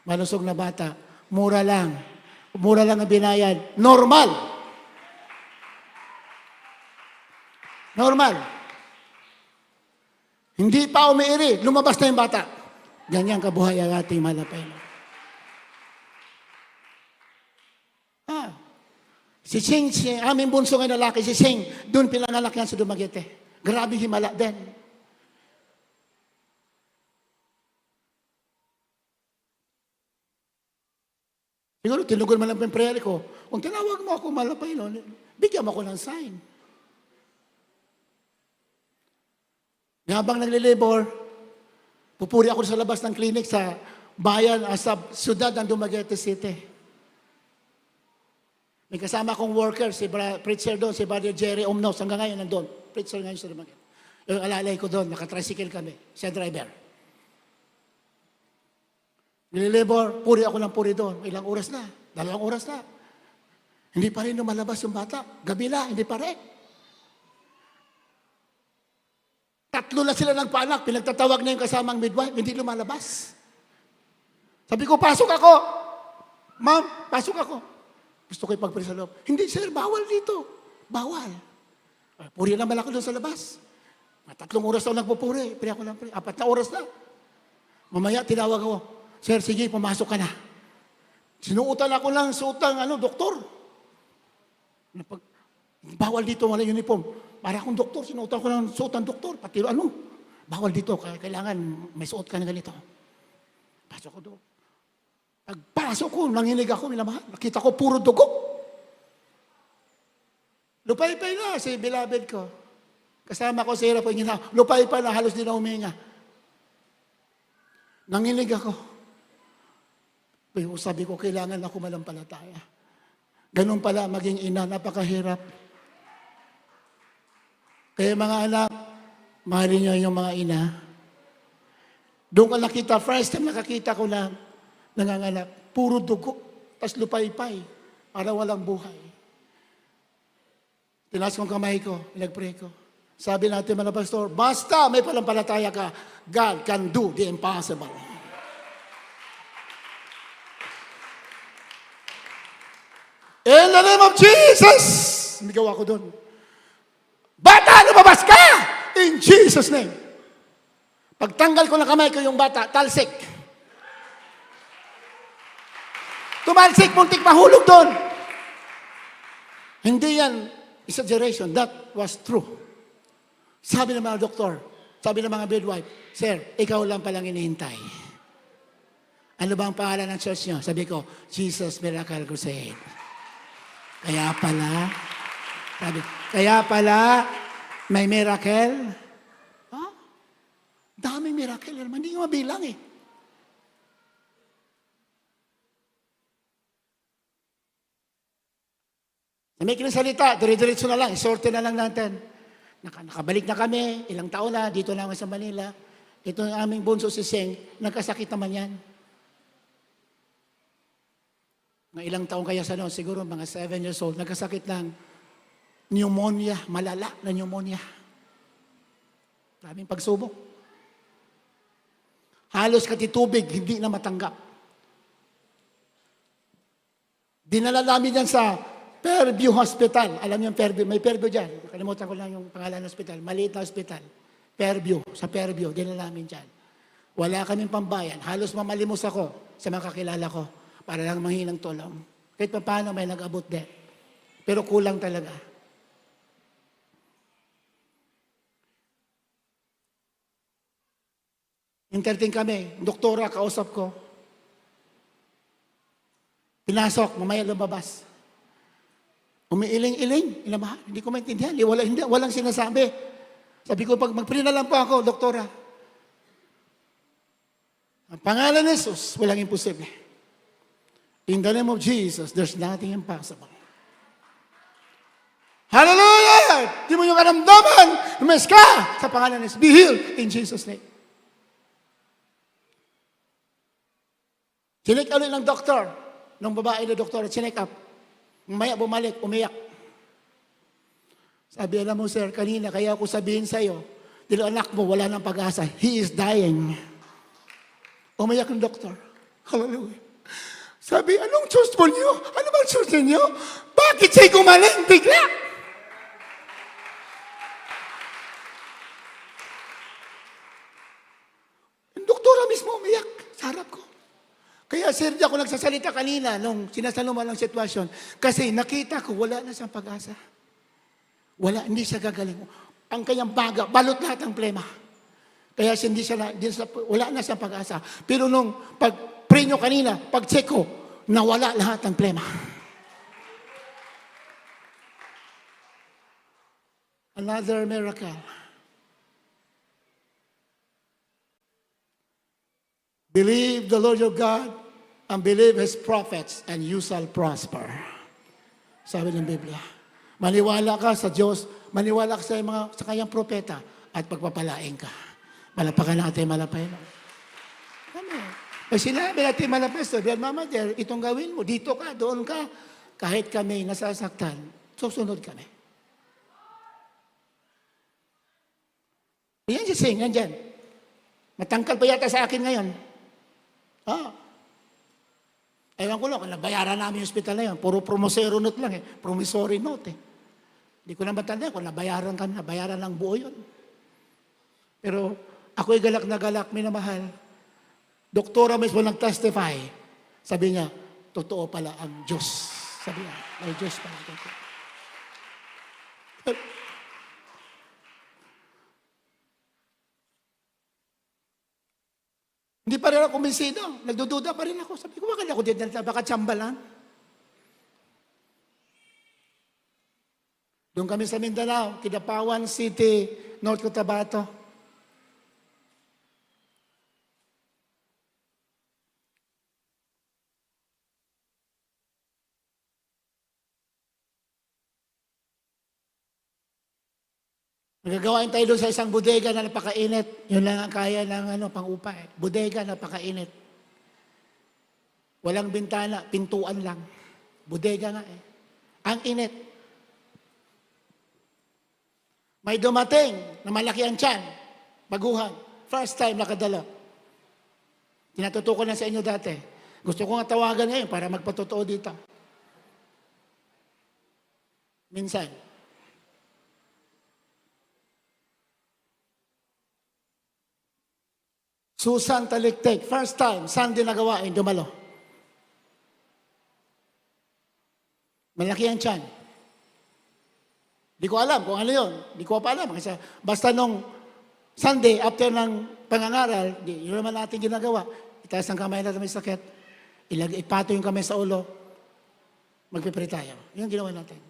Malusog na bata. Mura lang. Mura lang ang binayad. Normal. Normal. Hindi pa umiiri. Lumabas na yung bata. Ganyan kabuhay ang ating malapay. Si Sing, aming bunso ng lalaki, si Sing, doon pinanganak yan sa Dumaguete. Grabe himala din. Siguro, tinugol man lang yung prayer ko. Kung tinawag mo ako malapay, no, bigyan mo ako ng sign. Habang naglilibor, pupuri ako sa labas ng clinic sa bayan, sa siyudad ng Dumaguete City. May kasama akong worker, si preacher doon, si Brother Jerry Omnos, hanggang ngayon nandun. Preacher ngayon sa Dumaguete. Yung alalay ko doon, nakatricycle kami, siya driver. Nililibor, puri ako ng puri doon. Ilang oras na, 2 oras na. Hindi pa rin lumalabas yung bata. Gabi na, hindi pa rin. 3 na sila ng paanak, pinagtatawag na yung kasamang midwife, hindi lumalabas. Sabi ko, pasok ako. Ma'am, pasok ako. Gusto ko ipagpuri sa loob. Hindi, sir, bawal dito. Bawal. Puri naman ako doon sa labas. 3 oras daw nagpupuri. Puri ako lang puri. 4 na oras na. Mamaya, tinawag ako. Sir, sige, pumasok ka na. Sinuutan ako ng suotang, doktor. Bawal dito, wala uniform. Para akong doktor, sinuutan ko ng suotang doktor. Pati bawal dito. Kailangan may suot ka na ganito. Pasok ko doon. Pagpasok ko, nanginig ako, minamahal. Nakita ko puro dugo. Lupay-pay na si beloved ko. Kasama ko sa hirap ko, lupay-pay na, halos di na huminga. Nanginig ako. Pero sabi ko, kailangan ako malampalataya. Ganun pala, maging ina, napakahirap. Kaya mga anak, mahalin niyo yung mga ina. Doon ko nakita, first time nakakita ko na nanganganak, puro dugo, tas lupay-pay, para walang buhay. Tinaas kong kamay ko, pinag-pray ko. Sabi natin mga pastor, basta may palampalataya ka, God can do the impossible. In the name of Jesus! Umigaw ako doon. Bata, lumabas ka! In Jesus' name. Pagtanggal ko ng kamay ko yung bata, talsik. Tumalsik, muntik mahulog doon. Hindi yan exaggeration. That was true. Sabi ng mga doktor, sabi ng mga midwife, Sir, ikaw lang palang inihintay. Ano ba ang pangalan ng church nyo? Sabi ko, Jesus Miracle Crusade. Kaya pala, may miracle. Ha? Daming miracle. Hindi nga mabilang eh. May kinasalita, dire-diretso na lang, isorte na lang natin. Nakabalik na kami, ilang taon na, dito na sa Manila. Ito ang aming bunso si Seng, nagkasakit naman yan. Ng ilang taon kaya sa noon, siguro mga 7 years old, nagkasakit ng pneumonia, malala na pneumonia. Maraming pagsubok. Halos katitubig, hindi na matanggap. Dinala namin yan sa Fairview Hospital. Alam niyo yung Fairview, may Fairview dyan. Kalimutan ko lang yung pangalan ng hospital. Maliit na hospital. Fairview, sa Fairview, dinala namin dyan. Wala kaming pambayan. Halos mamalimos ako sa mga kakilala ko para lang manghinang tulong. Kahit pa paano may nag-abot din. Pero kulang talaga. Entertain kami. Doktora, kausap ko. Pinasok, mamaya lumabas. Umiiling-iling, inamahan. Hindi ko maintindihan. Walang sinasabi. Sabi ko, pag mag-pray na lang po ako, doktora. Ang pangalan ni Jesus, walang imposible. In the name of Jesus, there's nothing impossible. Hallelujah! Di mo yung karamdaman, lumes ka sa pangalan ni Jesus. Be healed in Jesus' name. Chinek ulit ng doktor, ng babae na doktor, chinek up. Mamaya bumalik, umiyak. Sabi, alam mo sir, kanina kaya ako sabihin sa'yo, dito anak mo, wala nang pag-asa. He is dying. Umiyak ng doktor. Hallelujah. Sabi, anong choice po niyo? Ano bang choice niyo? Bakit siya'y gumaling bigla? Yung doktora mismo umiyak sa harap ko. Kaya sir, di ako nagsasalita kanina nung sinasaluman ng sitwasyon. Kasi nakita ko, wala na siyang pag-asa. Wala, hindi siya gagaling. Ang kanyang baga, balot lahat ng plema. Kaya wala na siyang pag-asa. Pero nung pag-pray nyo kanina, pag-check ko, nawala lahat ng plema. Another miracle. Believe the Lord your God and believe His prophets and you shall prosper. Sabi ng Biblia. Maniwala ka sa Diyos, maniwala ka sa kanyang propeta at pagpapalain ka. Malapakan natin, malapain. Amen. Pag sinabi natin malapas, Mama Dear, itong gawin mo, dito ka, doon ka, kahit kami nasasaktan, susunod kami. Yan si Sing, yan dyan. Matangkal pa yata sa akin ngayon. Ewan ko lang, kung nabayaran namin yung hospital na yun, puro promissory note lang eh. Promissory note eh. Hindi ko na matanda kung nabayaran kami, nabayaran lang buo yun. Pero ako'y galak na galak, minamahal. Doktora mismo nag-testify. Sabi niya, totoo pala ang Diyos. Sabi niya, may Diyos pala. Hindi pa rin ako kumbinsido. Nagdududa pa rin ako. Sabi ko, bakit ako din baka tsamba lang? Doon kami sa Mindanao, Kidapawan City, North Cotabato. Nagagawain tayo doon sa isang bodega na napakainit. Yun lang ang kaya ng pang-upa eh. Bodega, napakainit. Walang bintana, pintuan lang. Bodega nga eh. Ang init. May dumating na malaki ang tiyan. Baguhan. First time nakadala. Tinatutuko na sa inyo dati. Gusto ko nga tawagan ngayon para magpatotoo dito. Minsan. Susan Taliktek, first time, Sunday na gawain, dumalo. Malaki ang tiyan. Di ko alam kung ano yun. Di ko pa alam. Kasi basta nung Sunday, after ng pangangaral, yun naman natin ginagawa. Itaas ang kamay natin may sakit. Ipato yung kamay sa ulo. Magpipray tayo. Yun ang ginawa natin.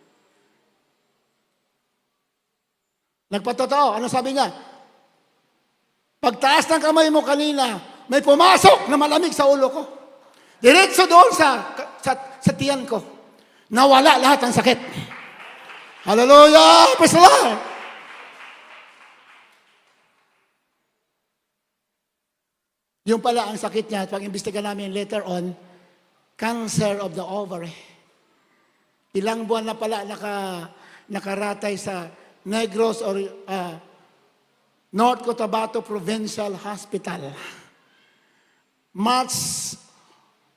Nagpatotoo. Ano sabi niya? Pagtaas ng kamay mo kanina, may pumasok na malamig sa ulo ko. Diretso doon sa tiyan ko. Nawala lahat ng sakit. Hallelujah! Praise the Lord! Yung pala ang sakit niya, at pag-imbestiga namin later on, cancer of the ovary. Ilang buwan na pala nakaratay sa Negros or North Cotabato Provincial Hospital. March,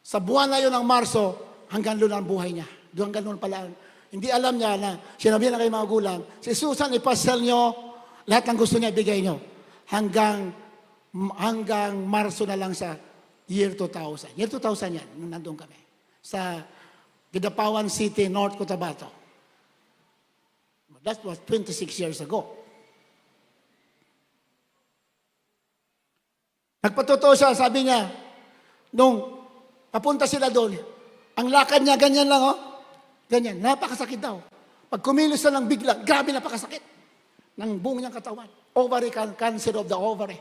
sa buwan na yun ng Marso, hanggang doon ang buhay niya. Hanggang doon pala. Hindi alam niya na, sinabi na kay mga gulang, si Susan, ipasel nyo, lahat ng gusto niya, ibigay nyo. Hanggang Marso na lang sa year 2000. Year 2000 yan, nung nandun kami. Sa Gidapawan City, North Cotabato. That was 26 years ago. Nagpatotoo siya, sabi niya, nung papunta sila doon, ang lakad niya, ganyan lang, oh. Ganyan, napakasakit daw. Pag kumilos na lang bigla, grabe napakasakit ng buong niyang katawan. Ovary cancer of the ovary.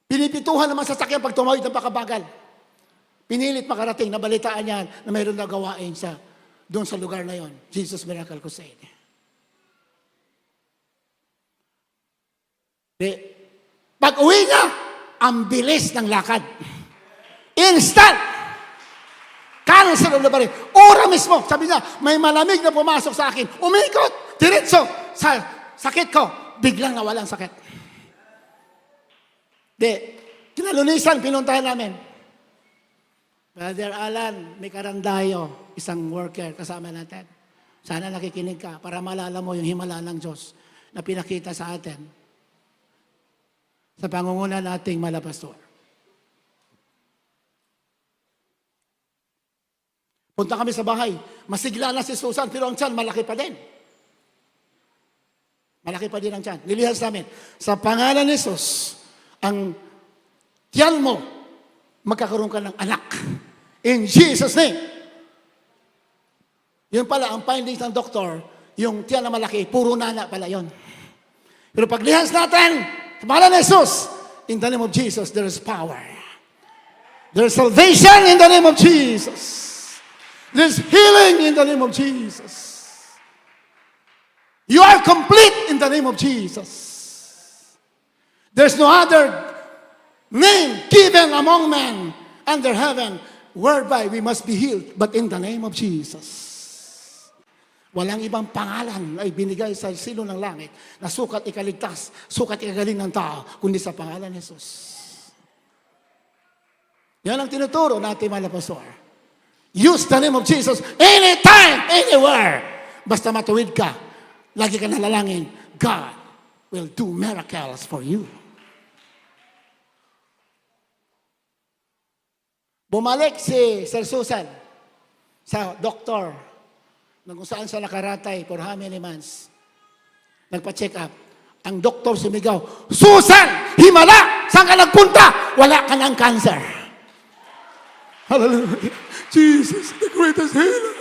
Pinipituhan naman sa sakyan pag tumawid ng pakabagal. Pinilit makarating, nabalitaan niya na mayroon na gawain doon sa lugar na yon. Jesus Miracle Crusade. Pag uwi niya, ang bilis ng lakad. Instant! Cancer of the ovary. Ora mismo, sabi niya, may malamig na pumasok sa akin. Umikot, diretso, sa sakit ko, biglang nawalang sakit. Kinalunisan, pinuntahan namin. Brother Alan, may karandayo, isang worker kasama natin. Sana nakikinig ka para malala mo yung himala ng Diyos na pinakita sa atin sa pangunguna nating malapastor. Punta kami sa bahay. Masigla na si Susan, pero ang tiyan, malaki pa din. Malaki pa din ang tiyan. Nilihas namin. Sa pangalan ni Jesus, ang tiyan mo, magkakaroon ka ng anak. In Jesus' name. Yun pala, ang findings ng doktor, yung tiyan na malaki, puro nana pala yun. Pero paglihas natin, sa pangalan ni Jesus, in the name of Jesus, there is power. There is salvation in the name of Jesus. There is healing in the name of Jesus. You are complete in the name of Jesus. There's no other name given among men under heaven whereby we must be healed, but in the name of Jesus. Walang ibang pangalan ay binigay sa silo ng langit na sukat ikaligtas, sukat ikagaling ng tao, kundi sa pangalan ni Jesus. Yan ang tinuturo natin, mga pastor. Use the name of Jesus anytime, anywhere. Basta matuwid ka, lagi ka nalalangin, God will do miracles for you. Bumalik si Sir Susan sa doktor na kung saan siya nakaratay for how many months. Nagpa-check up. Ang doktor sumigaw, Susan! Himala! Saan ka nagpunta? Wala ka ng cancer. Hallelujah. Jesus, the greatest healer.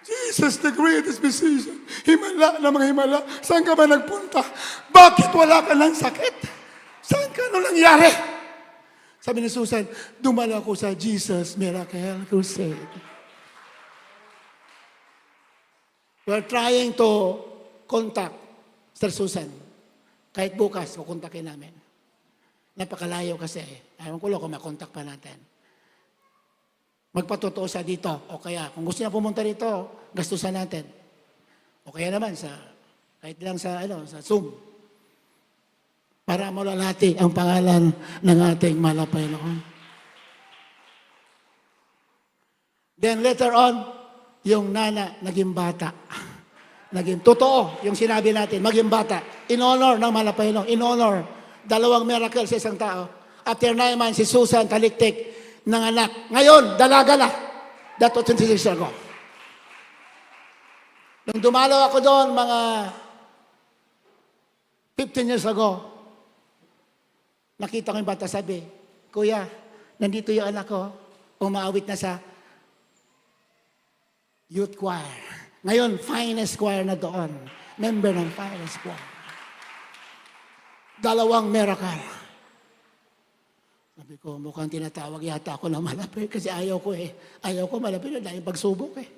Jesus, the greatest physician. Himala na mga himala. Saan ka ba nagpunta? Bakit wala ka ng sakit? Saan ka ano nangyari? Sabi ni Susan, dumala ako sa Jesus Miracle Crusade. We're trying to contact Sir Susan. Kahit bukas, kukontakin namin. Napakalayo kasi. Ayaw ko lang kung makontak pa natin. Magpatotoo siya dito. O kaya, kung gusto niya pumunta dito, gastusan natin. O kaya naman, kahit lang sa Zoom. Para malalati ang pangalan ng ating Malapayloon. Then later on, yung nana naging bata. Naging totoo yung sinabi natin, maging bata. In honor ng Malapayno, in honor. 2 miracle sa isang tao. After 9 months, si Susan taliktik ng anak. Ngayon, dalaga na. That was 26 years ago. Nung dumalaw ako doon, mga 15 years ago, nakita ko yung bata, sabi, Kuya, nandito yung anak ko, umaawit na sa youth choir. Ngayon, finest choir na doon. Member ng finest choir. 2 miracle. Sabi ko, mukhang tinatawag yata ako na malapit kasi ayaw ko eh. Ayaw ko malapit, ang daming pagsubok eh.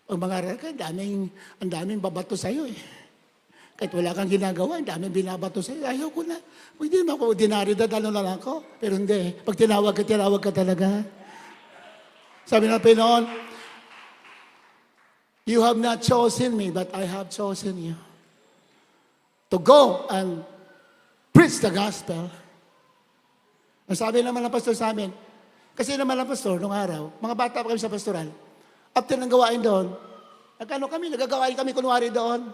Pag mangaral ka, ang daming babato sa'yo eh. Kahit wala kang ginagawa, ang daming binabato sa'yo. Ayaw ko na. Pwede naman ako, ordinary dadalo na lang ako. Pero hindi. Pag tinawag ka talaga. Sabi ng Pinoon, you have not chosen me, but I have chosen you. To go and preach the gospel. Ang sabi naman ng pastor sa amin, kasi naman ng pastor, nung araw, mga bata pa kami sa pastoral, after ng gawain doon, nagagawain kami kunwari doon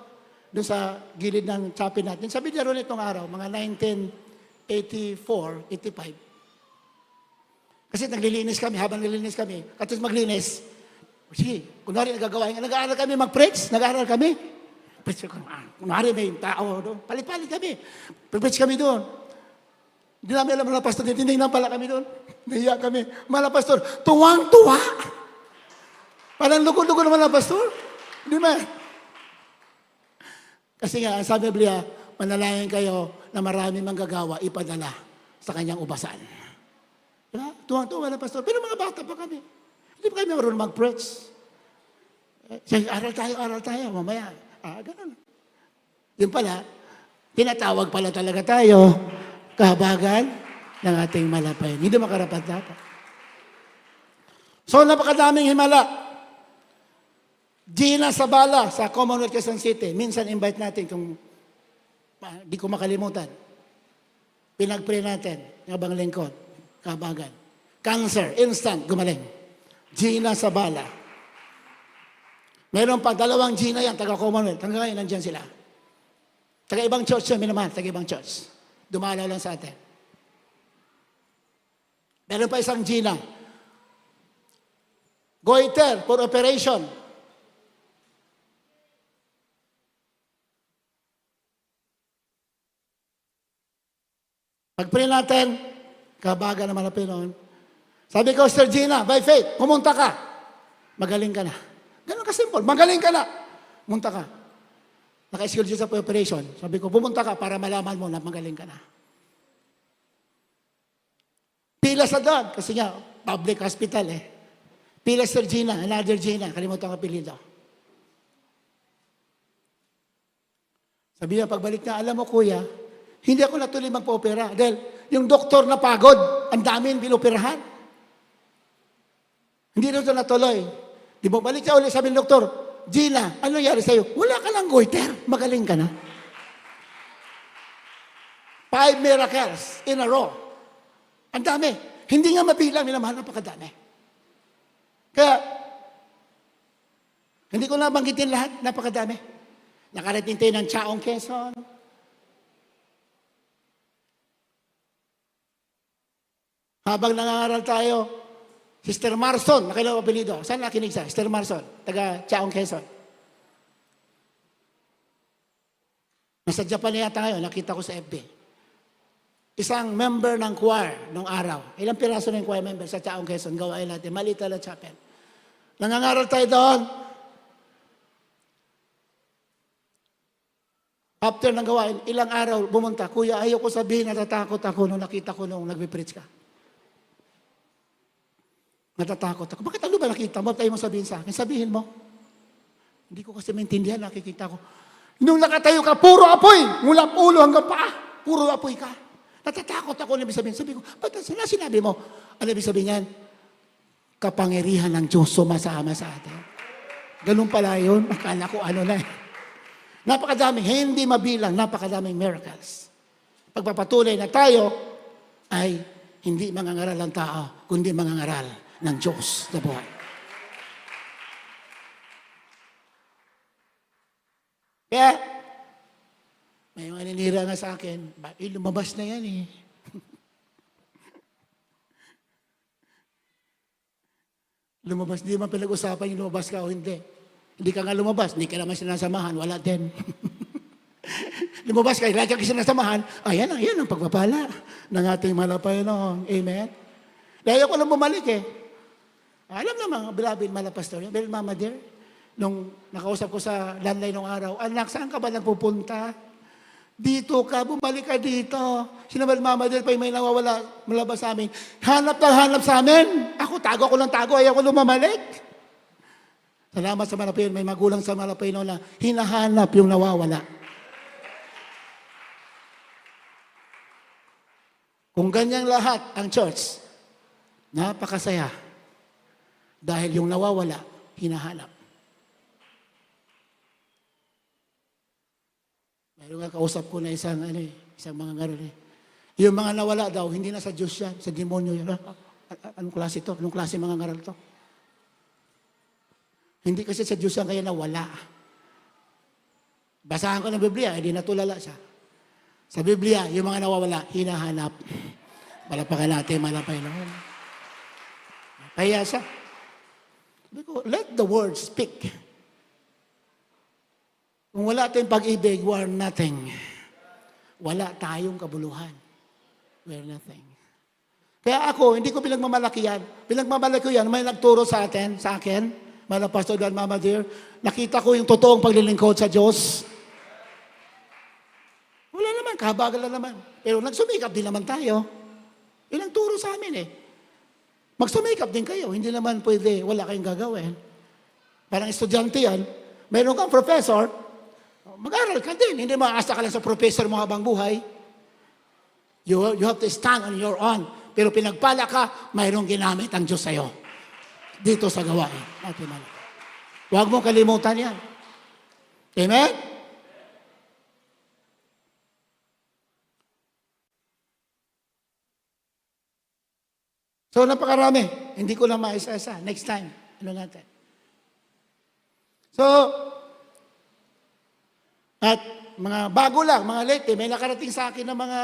sa gilid ng chapel natin. Sabi niya ron itong araw, mga 1984, 85. Kasi naglilinis kami, habang naglilinis kami, katapos maglinis, sige, kunwari nagagawain, nag-aaral kami mag-preach, nag-aaral kami. Preach, kunwari may tao doon, palit-palit kami. Preach kami doon. Hindi namin alam mga pastor, tinignan pala kami doon. Nahiya kami. Mga pastor, tuwang-tuwa. Parang lukod-lukod naman mga pastor. Hindi ba? Kasi nga, sabi ng Biblia, manalangin kayo na marami manggagawa, ipadala sa kanyang ubasan. Diba? Tuwang-tuwa mga pastor. Pero mga bata pa kami. Hindi pa kami marunong mag-preach. Sige, aral tayo, mamaya. Ganun. Yun pala, tinatawag pala talaga tayo, kahabagan ng ating Malapayno. Hindi makarapat-dapat. So, napakadaming himala. Gina Sabala sa Commonwealth Quezon City. Minsan invite natin kung di ko makalimutan. Pinag-pray natin ng abang lingkod, kahabagan. Cancer, instant, gumaling. Gina Sabala. Meron pa, 2 Gina yan, taga-Commonwealth. Hanggang ngayon, nandyan sila. Taga-ibang church yun, minamahal, taga-ibang church. Dumalaw lang sa atin. Meron pa isang Gina. Goiter for operation. Pag-pray natin, kabaga naman na Pinoon. Sabi ko, Sir Gina, by faith, pumunta ka. Magaling ka na. Ganun ka-simple. Magaling ka na. Pumunta ka. Naka-schedule sa operation. Sabi ko, pumunta ka para malaman mo na magaling ka na. Pila sa doon. Kasi nga, public hospital eh. Pila Sir Gina, another Gina. Kalimutan ang apelido. Sabi niya, pagbalik na, alam mo kuya, hindi ako natuloy magpa-opera. Dahil yung doktor na pagod, ang daming pinoperahan. Hindi na ito natuloy. Di mo balik siya ulit, sabi ng doktor, Gina, ano nangyari sa'yo? Wala ka lang goiter. Magaling ka na. 5 miracles in a row. Ang dami. Hindi nga mabilang, minamahal, napakadami. Kaya, hindi ko nabanggitin lahat, napakadami. Nakarating tayo ng Chaong Quezon. Habang nangangaral tayo, Sister Marson, nakailang apelido. Saan nakinig siya? Sister Marson, taga Chaong Quezon. Nasa Japan na yata ngayon, nakita ko sa FB. Isang member ng choir nung araw. Ilang piraso ng choir member sa Chaong Quezon, gawain natin, maliit na chapel. Nangangaral tayo doon. After ng gawain, ilang araw, bumunta, Kuya, ayaw ko sabihin, natatakot ako nung nakita ko nung nagbe-preach ka. Natatakot ako. Bakit ano ba nakita mo? Tayo mo sabihin sa akin. Sabihin mo. Hindi ko kasi maintindihan, nakikita ko. Nung nakatayo ka, puro apoy. Mula ulo hanggang paa. Puro apoy ka. Natatakot ako. Ano ibig sabihin? Sabi ko, ba't sinabi mo? Ano ibig sabihin yan? Kapangyarihan ng Diyos sumasama sa atin. Ganun pala yun. Akala ko ano na. Napakadaming, hindi mabilang, napakadaming miracles. Pagpapatuloy na tayo, ay hindi mangangaral ang tao, kundi mangangaral ng Diyos na buhay. Kaya, may mga ninira nga sa akin, lumabas na yan eh. Lumabas, di man pinag-usapan yung lumabas ka o hindi. Hindi ka nga lumabas, hindi ka naman sinasamahan, wala din. Lumabas ka, lagi ka sinasamahan, ayan ang pagpapala ng ating Panginoon. Amen? Dahil ako lang bumalik eh. Alam naman, beloved Pastor, beloved Mama dear, nung nakausap ko sa landline nung araw, anak, saan ka ba nagpupunta? Dito ka, bumalik ka dito. Sinabi Mama dear, pag may nawawala, malabas sa amin, hanap sa amin. Ako, tago ko lang tago, ayaw ko lumamalik. Salamat sa Panginoon, may magulang sa Panginoon na hinahanap yung nawawala. Kung ganyang lahat ang church, napakasaya. Dahil yung nawawala, hinahanap. Meron nga kausap ko na isang mga ngaral eh. Yung mga nawala daw, hindi na sa Diyos yan, sa demonyo yan. Anong klase to? Anong klase mga ngaral to? Hindi kasi sa Diyos yan kaya nawala. Basahan ko ng Biblia, hindi natulala siya. Sa Biblia, yung mga nawawala, hinahanap. Malapakan natin, Panginoon. Kaya siya. Let the word speak. Kung wala tayong pag-ibig, we are nothing. Wala tayong kabuluhan. We are nothing. Kaya ako, hindi ko pinagmamalaki yan. Pinagmamalaki ko yan, may nagturo sa akin, Mala Pastor Dan Mama dear, nakita ko yung totoong paglilingkod sa Diyos. Wala naman, kahabagal na naman. Pero nagsumikap din naman tayo. Yun ang turo sa amin eh. Magsumikap din kayo, hindi naman pwede, wala kayong gagawin. Parang estudyante yan, mayroon kang professor, mag-aral ka din, hindi maasa ka lang sa professor mo habang buhay. You have to stand on your own. Pero pinagpala ka, mayroong ginamit ang Diyos sa'yo. Dito sa gawain. Huwag mong kalimutan yan. Amen? So, napakarami. Hindi ko lang maisa-isa. Next time, natin. So, at mga bago lang, mga late, may nakarating sa akin ng mga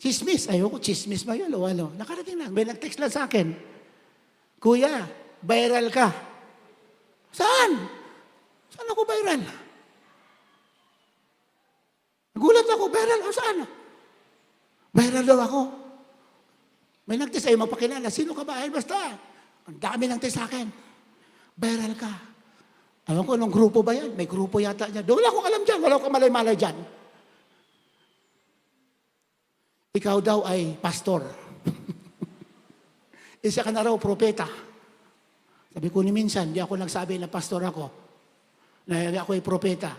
chismis. Ayoko, chismis ba yun o ano? Nakarating lang. May nag-text lang sa akin. Kuya, viral ka. Saan? Saan ako viral? Nagulat ako, viral ako saan? Viral daw ako. May nag-text sa'yo, magpakilala. Sino ka ba? Ay, basta. Ang dami ng text sa akin. Viral ka. Alam ko, anong grupo ba yan? May grupo yata niya. Wala akong alam dyan. Wala akong malay-malay dyan. Ikaw daw ay pastor. Isa ka na raw, propeta. Sabi ko ni minsan, di ako nagsabi na pastor ako. Na ako ay propeta.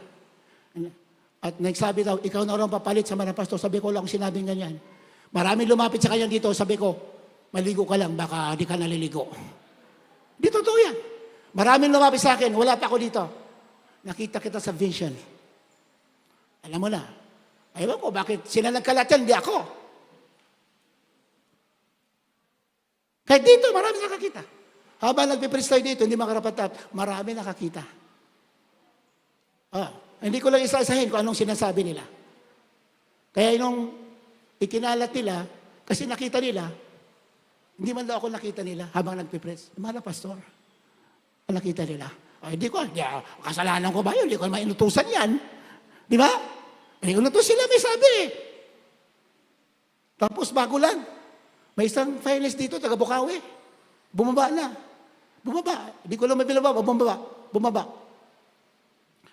At nagsabi daw, ikaw na raw papalit sa mga pastor. Sabi ko lang sinabing ganyan. Maraming lumapit sa kanya dito. Sabi ko, maligo ka lang, baka di ka naliligo. Di totoo yan. Maraming lumapit sa akin, wala pa ako dito. Nakita kita sa vision. Alam mo na. Ayaw ko, bakit sila nagkalat yan, di ako. Kahit dito, marami nakakita. Habang nagpipreach tayo dito, hindi makarapat, marami nakakita. Hindi ko lang isa-isahin kung anong sinasabi nila. Kaya nung ikinalat nila, kasi nakita nila, hindi man daw ako nakita nila habang nagpipreach. Mahal na pastor. Nakita nila. Hindi ko, kasalanan ko ba yun? Hindi ko naman inutusan yan. Di ba? Hindi ko inutusan sila, may sabi. Tapos bago lang, may isang finalist dito, taga Bukawi. Bumaba na. Bumaba. Hindi ko lang may binaba. Bumaba.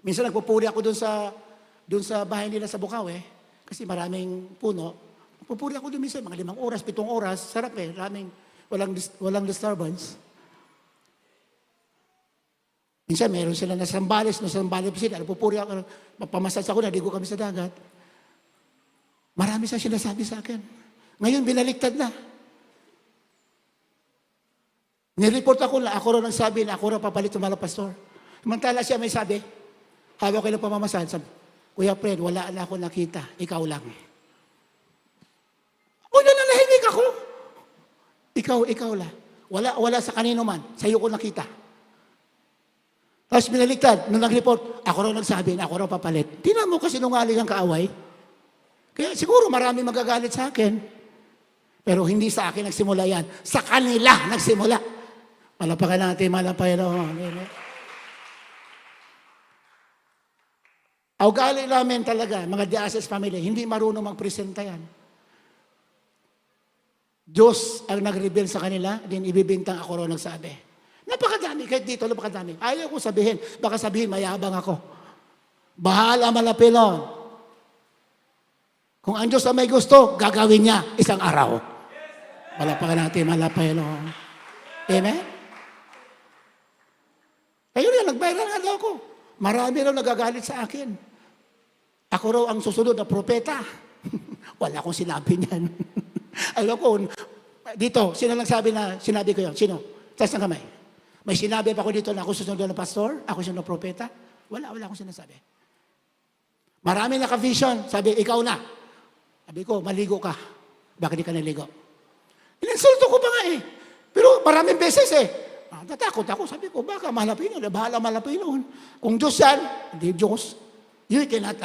Minsan nagpupuri ako doon sa bahay nila sa Bukawi. Kasi maraming puno. Nagpupuri ako doon minsan, mga 5 oras, 7 oras. Sarap eh. Walang disturbance. Minsan, meron sila na sambales sila. Nagpupuri ako, mapamasas ako, naligo kami sa dagat. Marami sa sinasabi sa akin. Ngayon, binaliktad na. Nireport ako na ako raw nagsabi na ako raw papalit sa mga pastor. Samantala siya may sabi, hawak ko ng pamamasahan, sabi, Kuya Fred, wala na ako nakita, ikaw lang. O, nananahimik ako. Ikaw lang. Wala sa kanino man, sa'yo ko nakita. Tapos binaliktad, nung nag-report, ako raw nagsabi, ako raw papalit. Tingnan mo kasi nungaling ang kaaway. Kaya siguro marami magagalit sa akin. Pero hindi sa akin nagsimula yan. Sa kanila nagsimula. Palapakan natin, Panginoon. Amen. Ang ugali namin talaga, mga Diases family, hindi marunong magpresenta yan. Diyos ang nag-reveal sa kanila, din ibibintang ako raw nagsabi. Napakadami, kahit dito, napakadami. Ayaw ko sabihin, baka sabihin, mayabang ako. Bahala malapilon. Kung ang Diyos ang may gusto, gagawin niya isang araw. Palapakan natin, malapilon. Amen? Ayun yan, nag-viral nga daw ako. Marami raw nagagalit sa akin. Ako raw ang susunod na propeta. Wala akong sinabi niyan. Alam ko, dito, sino lang sinabi ko yun? Sino? Taas ng kamay. May sinabi pa ako dito na ako susunod na pastor? Ako susunod na propeta? Wala akong sinasabi. Marami naka-vision. Sabi, ikaw na. Sabi ko, maligo ka. Bakit di ka naligo? Ininsulto ko pa nga eh. Pero maraming beses eh. Natakot ako. Sabi ko, baka malapin yun. Bahala malapin yun. Kung Diyos yan, hindi Diyos. You cannot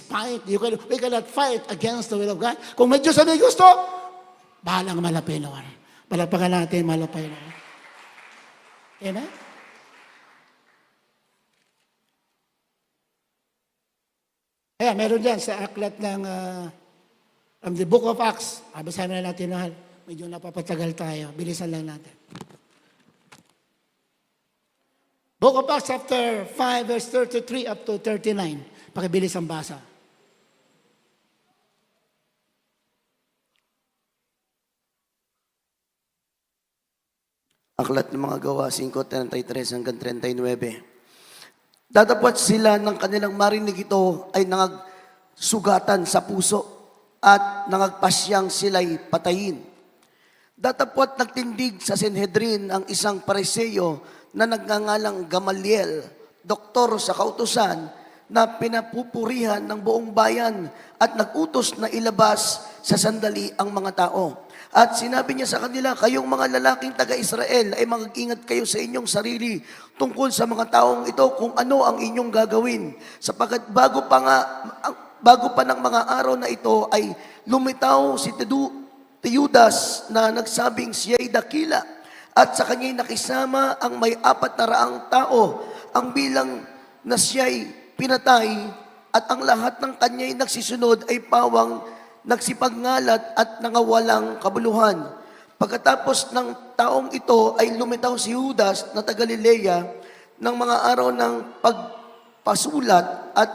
fight. We cannot fight against the will of God. Kung may Diyos na may gusto, bahalang malapin yun. Palapakan natin, malapin yun. Amen? Kaya meron dyan sa aklat ng from the book of Acts. Basahin na natin, mahal. Medyo napapatagal tayo. Bilisan lang natin. Book of Acts chapter 5 verse 33 up to 39. Pakibilis ang basa. Aklat ng mga gawa, 5:33 hanggang 39. Datapwat sila ng kanilang marinig ito ay nangagsugatan sa puso at nangagpasyang sila'y patayin. Datapwat nagtindig sa Sanhedrin ang isang Pariseo na nagngangalang Gamaliel, doktor sa kautusan, na pinapupurihan ng buong bayan at nagutos na ilabas sa sandali ang mga tao. At sinabi niya sa kanila, kayong mga lalaking taga-Israel ay mag-ingat kayo sa inyong sarili tungkol sa mga taong ito kung ano ang inyong gagawin. Sapagkat bago pa ng mga araw na ito ay lumitaw si Teudas na nagsabing siya'y dakila at sa kanya'y nakisama ang may 400 tao. Ang bilang na siya'y pinatay at ang lahat ng kanya'y nagsisunod ay pawang nagsipagngalat at nangawalang kabuluhan. Pagkatapos ng taong ito ay lumitaw si Judas na taga Galilea ng mga araw ng pagpasulat at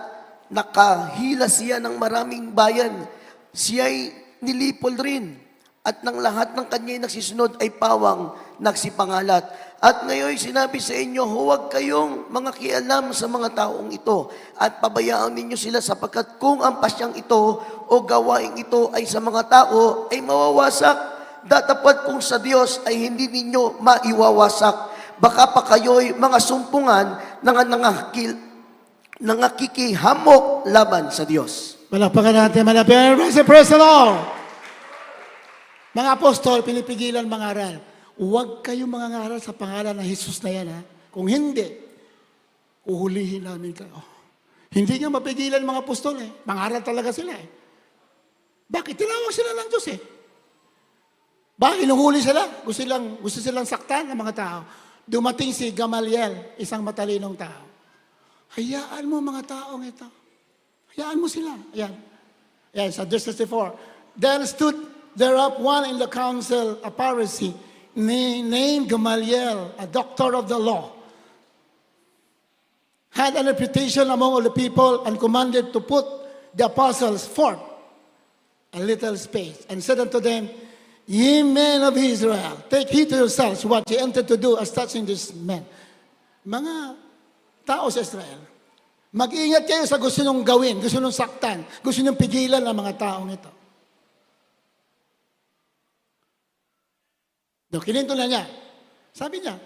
nakahila siya ng maraming bayan. Siya'y nilipol rin at ng lahat ng kanya'y nagsisunod ay pawang nagsipangalat. At ngayon sinabi sa inyo, huwag kayong mga kialam sa mga taong ito at pabayaan ninyo sila sapagkat kung ang pasyang ito o gawaing ito ay sa mga tao ay mawawasak. Datapat kung sa Diyos ay hindi ninyo maiwawasak. Baka pa kayo'y mga sumpungan na nangakikihamok laban sa Diyos. Palakpakan natin, malapit. Praise the Lord. Mga apostol, pinipigilan mangaral. Huwag kayong mangangaral sa pangalan ng Jesus na yan, ha? Kung hindi, uhulihin namin kayo. Hindi nga mapigilan mga apostol, eh. Mangaral talaga sila, eh. Bakit? Tinawag sila ng Diyos, eh. Bakit? Inuhuli sila. Gusto silang saktan ng mga tao. Dumating si Gamaliel, isang matalinong tao. Hayaan mo mga taong ito. Hayaan mo sila. Ayan. Ayan, sa verse 64. Then stood there up one in the council, a Pharisee, named Gamaliel, a doctor of the law, had a reputation among all the people and commanded to put the apostles forth a little space and said unto them, ye men of Israel, take heed to yourselves what ye entered to do as touching these men. Mga tao sa Israel, mag-ingat kayo sa gusto nyong gawin, gusto nyong saktan, gusto nyong pigilan ang mga taong ito. Kininto na niya. Sabi niya,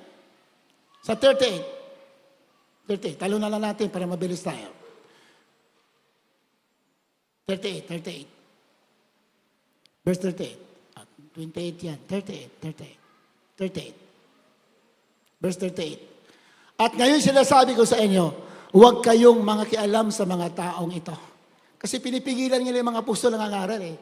sa 38, talo na lang natin para mabilis tayo. 38. Verse 38. 28 yan. 38. Verse 38. At ngayon sinasabi ko sa inyo, huwag kayong mga kialam sa mga taong ito. Kasi pinipigilan nila yung mga apostol na nangangaral eh.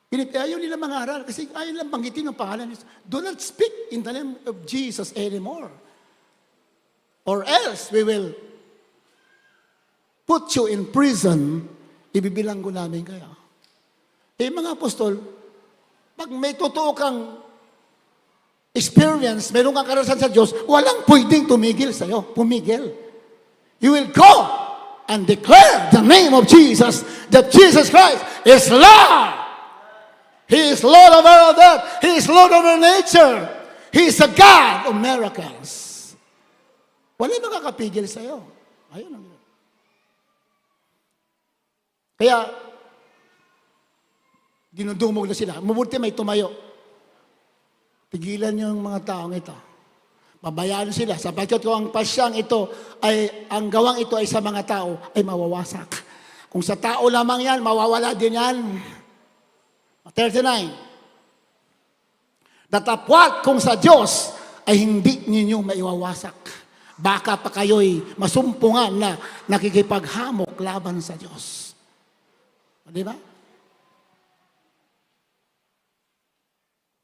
Ayaw nila mangaral kasi ayaw lang banggitin yung pangalan. Do not speak in the name of Jesus anymore. Or else we will put you in prison. Ibibilang ko namin kayo. Eh mga apostol, pag may totoo kang experience, meron kang karanasan sa Diyos, walang pwedeng tumigil sa'yo. Pumigil. You will go and declare the name of Jesus, that Jesus Christ is Lord. He is Lord over all that. He is Lord over nature. He is a God of miracles. Walang makakapigil sa'yo. Ayun ang yun. Kaya, dinudumog na sila. Mabuti may tumayo. Pigilan yung mga taong ito. Babayaan sila. Sapagkat kung ang pasyang ito ay, ang gawang ito ay sa mga tao, ay mawawasak. Kung sa tao lamang yan, mawawala din yan. 39. Datapwat kung sa Diyos ay hindi ninyo maiwawasak. Baka pa kayo'y masumpungan na nakikipaghamok laban sa Diyos. Di ba?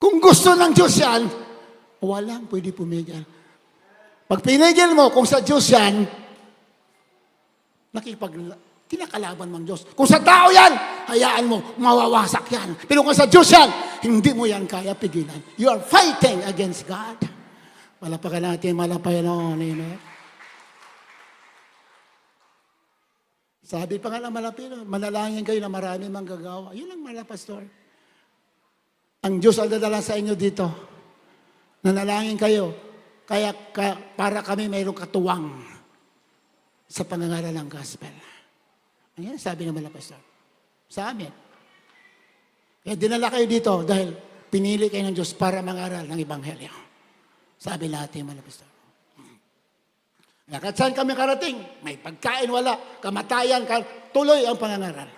Kung gusto ng Diyos yan, walang pwede pumigil. Pag pinigil mo, kung sa Diyos yan, kinakalaban mo ang Diyos. Kung sa tao yan, hayaan mo, mawawasak yan. Pero kung sa Diyos yan, hindi mo yan kaya pigilan. You are fighting against God. Malapakan natin, malapayan noon. Amen. Sabi pa nga lang malapit, manalangin kayo na marami manggagawa. Yun ang malapastor. Ang Diyos ang dadala sa inyo dito. Nanalangin kayo. Para kami mayroong katuwang sa pangangaral ng gospel. Ayan, sabi ng malapastor. Sa amin. Kaya dinala kayo dito dahil pinili kayo ng Diyos para mangaral ng Ebanghelyo. Sabi natin malapastor. Kahit saan kami karating, may pagkain, wala, kamatayan, tuloy ang pangangaral.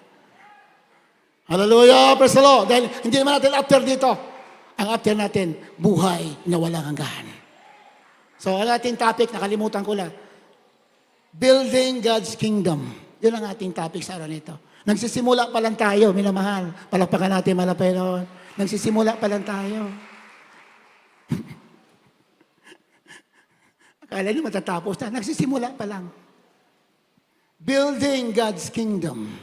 Hallelujah, praise the Lord. Dahil hindi naman natin after dito. Ang after natin, buhay na walang hanggan. So, ang ating topic, nakalimutan ko lang. Building God's Kingdom. Yun ang ating topic sa araw nito. Nagsisimula pa lang tayo, minamahal. Palakpakan natin, malapay. Nagsisimula pa lang tayo. Akala niyo matatapos na. Nagsisimula pa lang. Building God's Kingdom.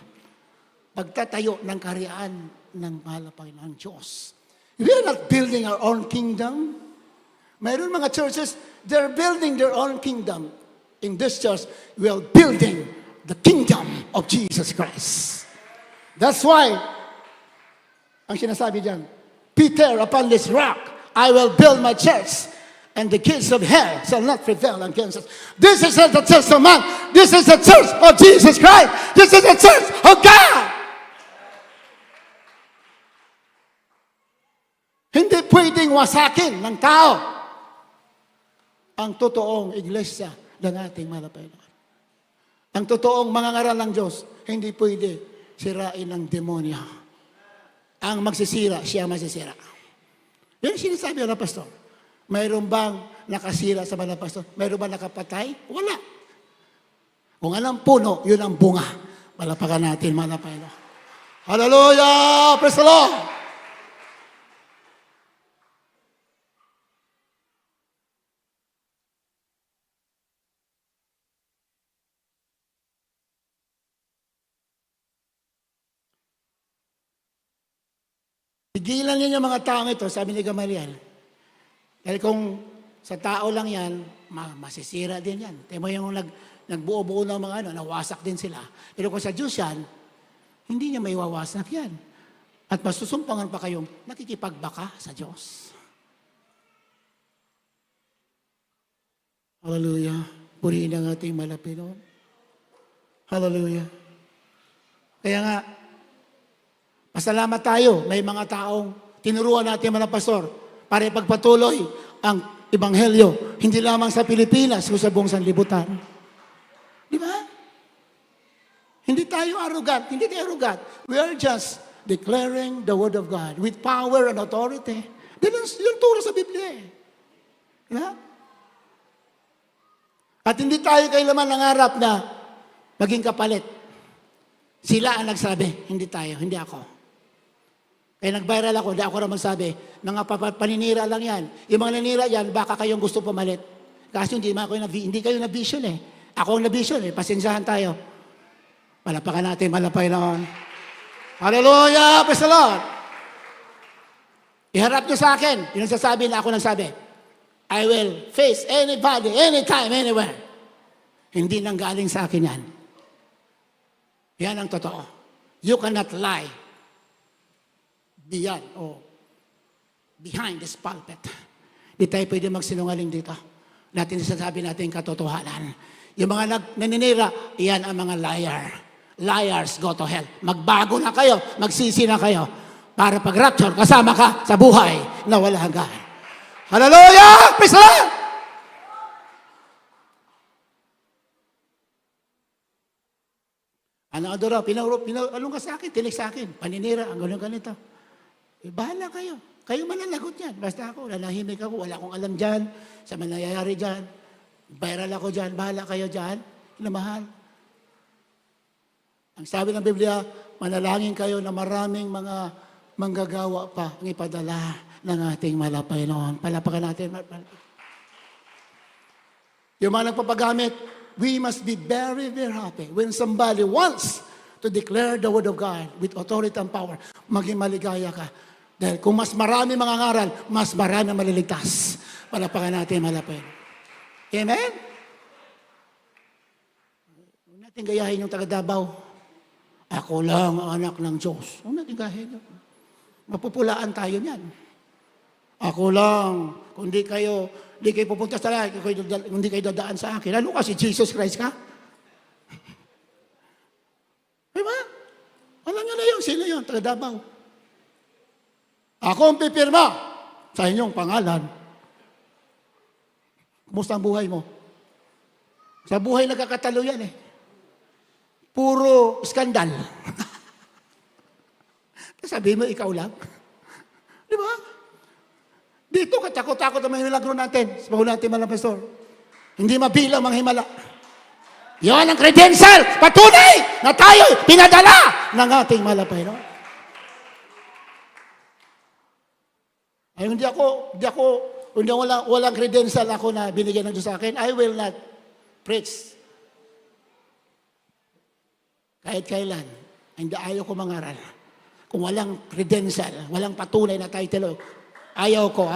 Pagtatayo ng kaharian ng malapay ng Diyos. We are not building our own kingdom. Mayroon mga churches, they're building their own kingdom. In this church, we are building the kingdom of Jesus Christ. That's why, ang sinasabi dyan, Peter, upon this rock, I will build my church. And the gates of hell shall not prevail against us. This is not the church of man. This is the church of Jesus Christ. This is the church of God. Hindi pwedeng wasakin ng tao ang totoong iglesia ng ating malapay. Ang totoong mangangaral ng Diyos, hindi pwede sirain ng demonyo. Ang magsisira, siya masisira. Yan sinasabi ng pastor. Mayroon bang nakasira sa mga pastor? Mayroon bang nakapatay? Wala. Kung anong puno, yun ang bunga. Malapakan natin, malapay. Hallelujah! Praise the Lord! Pigilan niyo yung mga taong ito, sabi ni Gamaliel. Dahil kung sa tao lang yan, masisira din yan. Temo yung nagbuo-buo ng mga nawasak din sila. Pero kung sa Diyos yan, hindi niya may wawasak yan. At masusumpangan pa kayong nakikipagbaka sa Diyos. Hallelujah. Purihin ang ating malapilon. Hallelujah. Kaya nga, pasalamat tayo. May mga taong tinuruan natin mga pastor para ipagpatuloy ang Ebanghelyo, hindi lamang sa Pilipinas, kundi sa buong sanlibutan. Di ba? Hindi tayo arrogant. Hindi tayo arrogant. We are just declaring the Word of God with power and authority. Yun turo sa Biblia eh. Di ba? At hindi tayo kailanman nangarap na maging kapalit. Sila ang nagsabi, hindi tayo, hindi ako. Kaya nag-viral ako, hindi ako na magsabi, mga paninira lang yan. Yung mga nanira yan, baka kayong gusto pumalit. Kasi hindi kayo na-vision eh. Ako ang na-vision eh, pasensyahan tayo. Palapakan natin, malapay noon. Hallelujah! Praise the Lord! Iharap nyo sa akin, yung nagsasabi na ako nagsabi, I will face anybody, anytime, anywhere. Hindi nang galing sa akin yan. Yan ang totoo. You cannot lie beyond or behind this pulpit. Di tayo pwede magsinungaling dito. Natin sasabi natin katotohanan. Yung mga naninira, yan ang mga liar. Liars go to hell. Magbago na kayo, magsisi na kayo. Para pag-rapture, kasama ka sa buhay na wala hanggan. Hallelujah! Praise the Lord! Ano adora, anong ka sa akin, tinig sa akin, paninira, ang ganito. Bahala kayo. Kayo mananagot yan. Basta ako, lalahimik ako, wala akong alam dyan, sa manayayari dyan. Viral ako dyan, bahala kayo dyan. Inamahal. Ang sabi ng Biblia, manalangin kayo na maraming mga manggagawa pa ang ipadala ng ating malapay noon. Palapakan natin. Yung mga nagpapagamit, we must be very, very happy when somebody wants to declare the word of God with authority and power. Maging maligaya ka. Dahil kung mas marami mga ngaral, mas marami maliligtas. Palapakan natin malapay. Amen? Huwag natin gayahin yung taga Davao. Ako lang ang anak ng Diyos. Huwag natin gayahin. Mapupulaan tayo niyan. Ako lang. Kung di kayo pupunta sa lahat, kung di kayo dadaan sa akin. Ano kasi, Jesus Christ ka? Diba? Alam nyo na yun. Sino yun? Taga Davao. Ako ang pipirma sa inyong pangalan. Kumusta ang buhay mo? Sa buhay nagkakatalo yan eh. Puro skandal. Sabi mo, ikaw lang. Di ba? Dito, katakot-takot ang mga milagro natin. Sabaw natin, mga pastor. Hindi mabilang mga himala. Yan ang credential. Patunay na tayo pinadala ng ating malapay. No? Ay, walang credential ako na binigyan ng Diyos sa akin. I will not preach. Kahit kailan. Hindi ayaw ko mangaral. Kung walang credential, walang patunay na title, ayaw ko.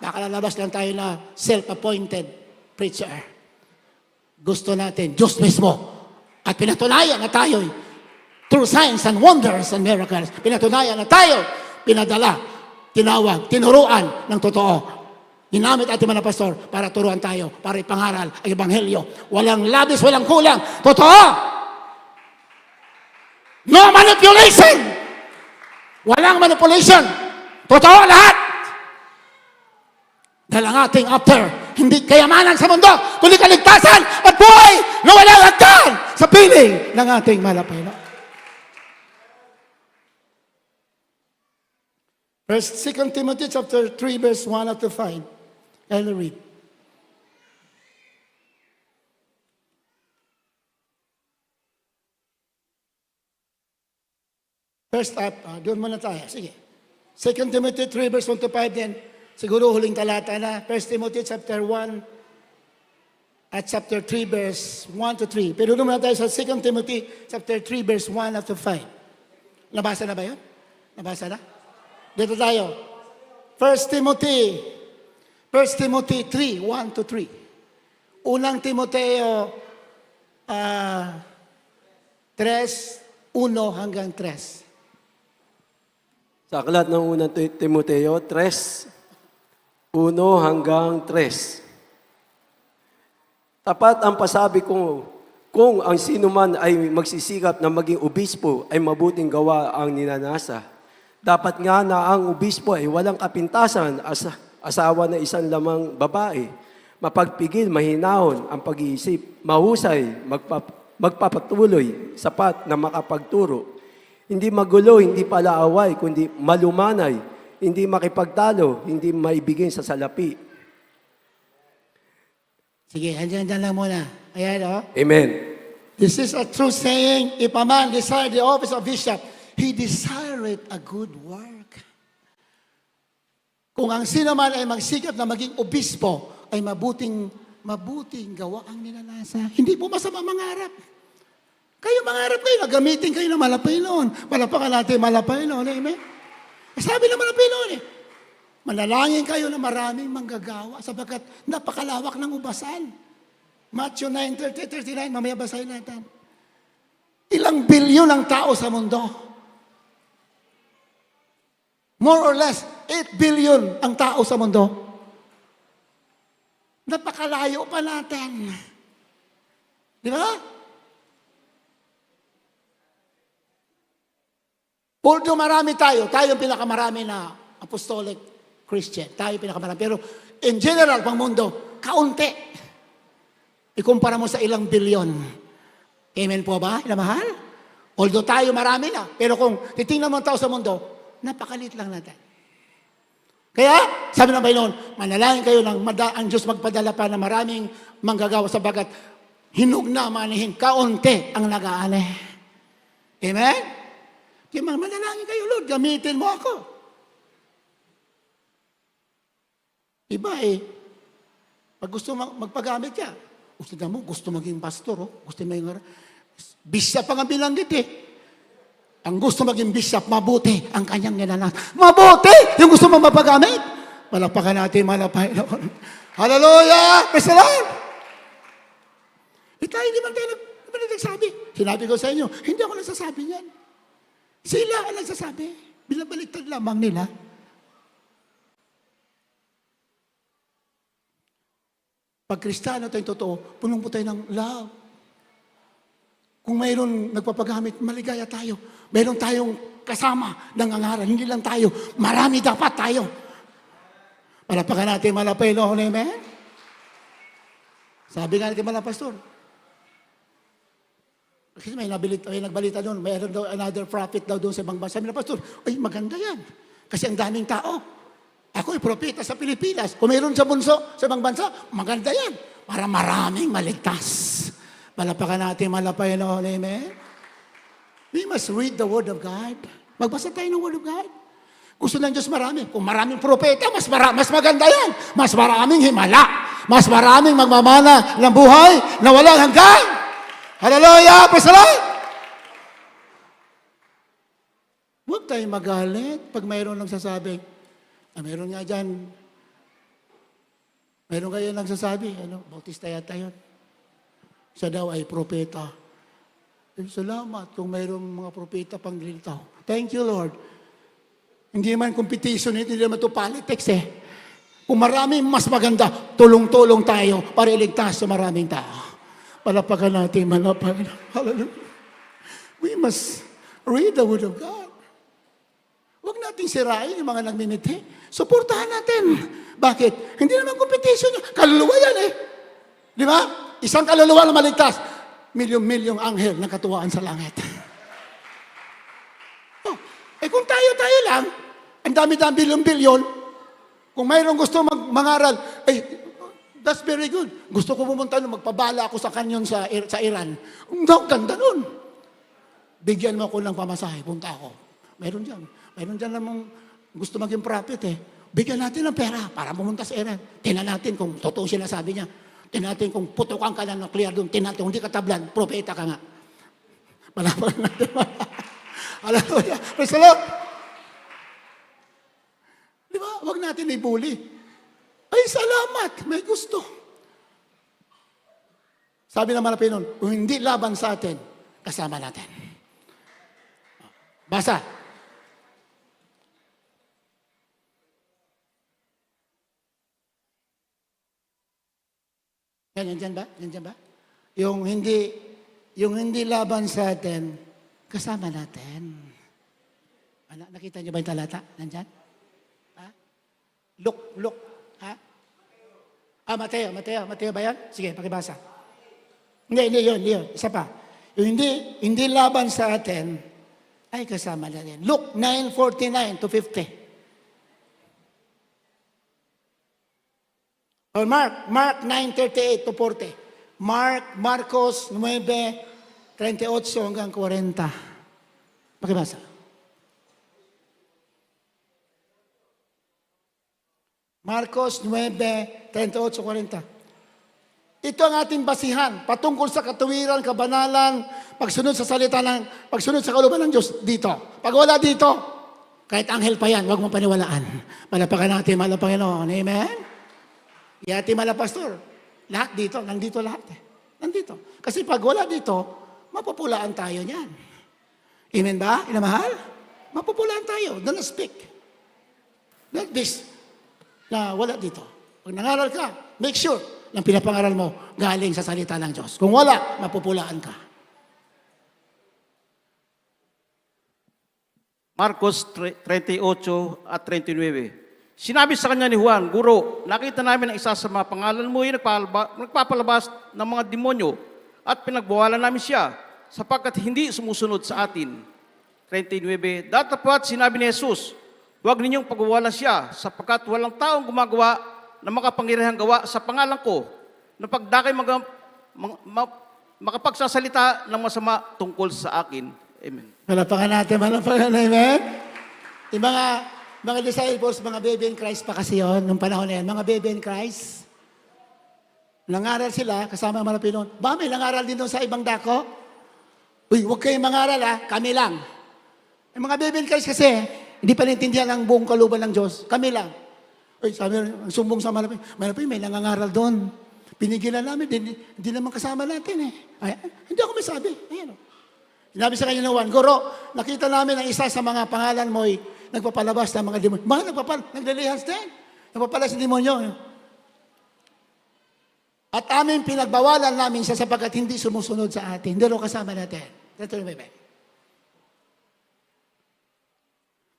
Baka lalabas lang tayo na self-appointed preacher. Gusto natin, Diyos mismo. At pinatunayan na tayo, through signs and wonders and miracles, pinatunayan na tayo, pinadala, tinawag, tinuruan ng totoo. Ginamit ating mga pastor para turuan tayo, para ipangaral ang Ebanghelyo. Walang labis, walang kulang. Totoo! No manipulation! Walang manipulation. Totoo lahat. Dahil ang ating after, hindi kayamanan sa mundo, kundi kaligtasan at buhay na walang hanggan sa piling ng ating malapay. No? First, 2 Timothy chapter 3, verse 1 up to 5. I'll read. First up, doon muna tayo. Sige. 2 Timothy 3, verse 1 to 5 din. Siguro huling talata na. 1 Timothy chapter 1 at chapter 3, verse 1 to 3. Pero doon muna tayo sa 2 Timothy chapter 3, verse 1 up to 5. Nabasa na ba yun? Nabasa na? Dito tayo. 1 Timothy 3, 1 to 3. Unang Timoteo 3, 1 hanggang 3. Sa aklat ng unang Timoteo 3, 1 hanggang 3. Tapat ang pasabi ko, kung ang sino man ay magsisikap na maging obispo ay mabuting gawa ang ninanasa. Dapat nga na ang obispo ay walang kapintasan, asawa na isang lamang babae, mapagpigil, mahinahon ang pag-iisip, mahusay, magpapatuloy, sapat na makapagturo. Hindi magulo, hindi palaaway, kundi malumanay, hindi makipagtalo, hindi maibigin sa salapi. Sige, andyan lang muna. Ayan, oh. Amen. This is a true saying, if a man desire the office of bishop, he desireth a good work. Kung ang sino man ay magsikap na maging obispo, ay mabuting gawa ang ninanasa. Hindi po masama mangarap. Kayo mangarap kayo, nagamitin kayo ng malapay noon. Palapakan natin malapay noon, amen? Sabi ng malapay noon manalangin kayo na maraming manggagawa sapagkat napakalawak ng ubasan. Matthew 9:30-39, mamaya basahin natin. Ilang bilyon ang tao sa mundo. More or less, 8 billion ang tao sa mundo. Napakalayo pa natin. Di ba? Although marami tayo ang pinakamarami na apostolic Christian. Tayo pinakamarami. Pero in general, pang mundo, kaunti. Ikumpara mo sa ilang bilyon. Amen po ba, mahal? Although tayo marami na. Pero kung titingnan mo ang tao sa mundo, napakalit lang natin. Kaya, sabi ng Panginoon, manalangin kayo ng ang Diyos magpadala pa na maraming manggagawa sabagat hinug na manihin, kaunti ang nag-aani. Amen? Kaya manalangin kayo, Lord, gamitin mo ako. Iba pag gusto magpagamit ka, gusto maging pastor, gusto maging bishop ang binanggit Ang gusto maging bishop, mabuti ang kanyang ninanas. Mabuti! Yung gusto mong mapagamit. Palakpakan natin, malapay. Hallelujah! Praise the Lord! Tayo, hindi man nagsabi. Sinabi ko sa inyo, hindi ako nagsasabi niyan. Sila ang nagsasabi. Binabaliktad lamang nila. Pag Kristiyano tayong totoo, punong po tayo ng love. Kung mayroon nagpapagamit, maligaya tayo. Mayroon tayong kasama ng angaral. Hindi lang tayo. Marami dapat tayo. Palapakan natin malapay, Lord. Amen? Sabi nga natin mga pastor. Kasi may nagbalita doon. Mayroon daw another prophet daw doon sa ibang bansa. Sabi na pastor, ay maganda yan. Kasi ang daming tao. Ako ay propeta sa Pilipinas. Kung mayroon sa bunso, sa ibang bansa, maganda yan. Para maraming maligtas. Palapakan natin malapay, Lord. Amen? We must read the Word of God. Magbasa tayo ng Word of God. Gusto ng Diyos marami. Kung maraming propeta, mas maganda yan. Mas maraming himala. Mas maraming magmamana ng buhay na walang hanggan. Hallelujah! Praise the Lord! Huwag tayong magalit pag mayroon nagsasabi. Mayroon nga dyan. Mayroon kayo nagsasabi. Bautista yata yun. Siya daw ay propeta. Salamat kung mayroong mga propeta pang lilitaw. Thank you, Lord. Hindi man competition, hindi naman ito politics Kung marami mas maganda, tulong-tulong tayo para iligtas sa maraming tao. Palapakan natin, malapakan. Hallelujah. We must read the Word of God. Huwag natin sirain yung mga nagmimiti. Suportahan natin. Bakit? Hindi naman competition. Kaluluwa yan Di ba? Isang kaluluwa na maligtas. Milyong-milyong anghel na katuwaan sa langit. Kung tayo-tayo lang, ang dami-dami bilyon-bilyon, kung mayroong gusto mangaral, that's very good. Gusto ko pumunta nun, magpabala ako sa kanyon sa Iran. Ganda nun. Bigyan mo ako ng pamasahe, punta ako. Meron dyan namang gusto maging prophet Bigyan natin ng pera para pumunta sa Iran. Tingnan natin kung totoo sinasabi niya. Tingnan natin kung putukan ka ng nuclear doon. Tingnan natin kung hindi ka tablan, propeta ka nga. Malapan natin. Hallelujah. Praise the Lord. Di ba? Huwag natin i-bully. Ay, salamat. May gusto. Sabi ng mga Pinoy, kung hindi laban sa atin, kasama natin. Basa. Yan ba? Yung hindi laban sa atin, kasama natin. Nakita niyo ba yung talata? Nandyan? Look. Mateo ba yan? Sige, pakibasa. Hindi yun. Isa pa. Yung hindi laban sa atin, ay kasama natin. Luke 9:49 to 50. Or Mark 9:38 to 40. Marcos 9:38 hanggang 40. Pakibasa. Marcos 9:38-40. Ito ang ating basihan patungkol sa katuwiran, kabanalan, pagsunod sa pagsunod sa kalooban ng Diyos dito. Pag wala dito, kahit anghel pa yan, huwag mong paniwalaan. Palapakan natin, mahal na Panginoon. Amen? Yati mala pastor. Lahat dito, nandito lahat. Nandito. Kasi pag wala dito, mapupulaan tayo niyan. Amen ba? Inamahal? Mapupulaan tayo. Don't speak. Like this. Na wala dito. Pag nangaral ka, make sure na pinapangaral mo galing sa salita ng Diyos. Kung wala, mapupulaan ka. Marcos 38:39. Sinabi sa kanya ni Juan, Guro, nakita namin ang isa sa mga pangalan mo ay nagpapalabas ng mga demonyo at pinagbawalan namin siya sapagkat hindi sumusunod sa atin. 39. Datapwat sinabi ni Jesus, huwag ninyong pagwawalan siya sapagkat walang taong gumagawa na makapangyarihang gawa sa pangalan ko na pagdakay makapagsasalita ng masama tungkol sa akin. Amen. Malapakan natin, amen? Yung mga disciples, mga baby in Christ pa kasi yun, nung panahon na yan, mga baby in Christ, nangaral sila, kasama ang mga Pinoon. Ba, may nangaral din doon sa ibang dako? Uy, huwag kayong mangaral kami lang. Yung mga baby in Christ kasi, hindi pa naintindihan ang buong kalooban ng Diyos. Kami lang. Uy, sabi, ang sumbong sa Malapin, may nangangaral doon. Pinigilan namin, hindi naman kasama natin Ay, hindi ako masabi. Ayan Sinabi sa kanya ng Juan, Guro, nakita namin ang isa sa mga pangalan mo'y nagpapalabas ng mga demonyo. Naglilihans din. Nagpapalas ng demonyo. At amin pinagbawalan namin siya sapagkat hindi sumusunod sa atin. Hindi rin kasama natin. Ito yung bebe.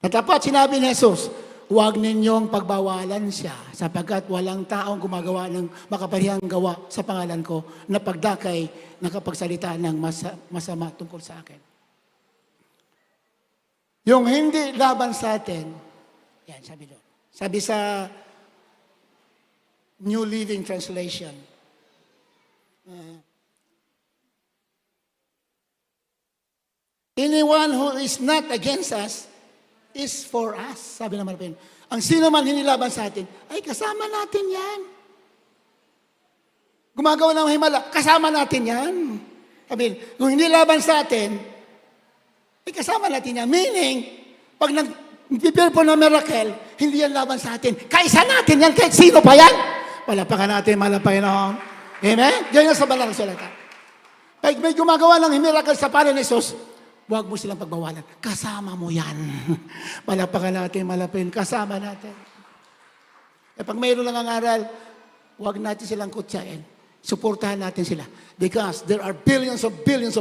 At dapat sinabi ni Jesus, huwag ninyong pagbawalan siya sapagkat walang taong gumagawa ng makaparihang gawa sa pangalan ko na pagdakay nakapagsalita ng masama tungkol sa akin. Yung hindi laban sa atin, yan, sabi doon. Sabi sa New Living Translation, anyone who is not against us is for us. Sabi naman natin, ang sino man hinilaban sa atin, ay kasama natin yan. Gumagawa ng himala, kasama natin yan. Sabi, kung hindi laban sa atin, ay kasama natin yan. Meaning, pag nag-prepare po ng miracle, hindi yan laban sa atin. Kaisa natin yan, kahit sino pa yan. Palapakan natin, Panginoon. Amen? Diyan sa banal na salita. Pag may gumagawa ng miracle sa pangalan ni Jesus, huwag mo silang pagbawalan. Kasama mo yan. Palapakan natin, kasama natin. E pag mayroon lang ang aral, huwag natin silang kutsain. Suportahan natin sila. Because there are billions of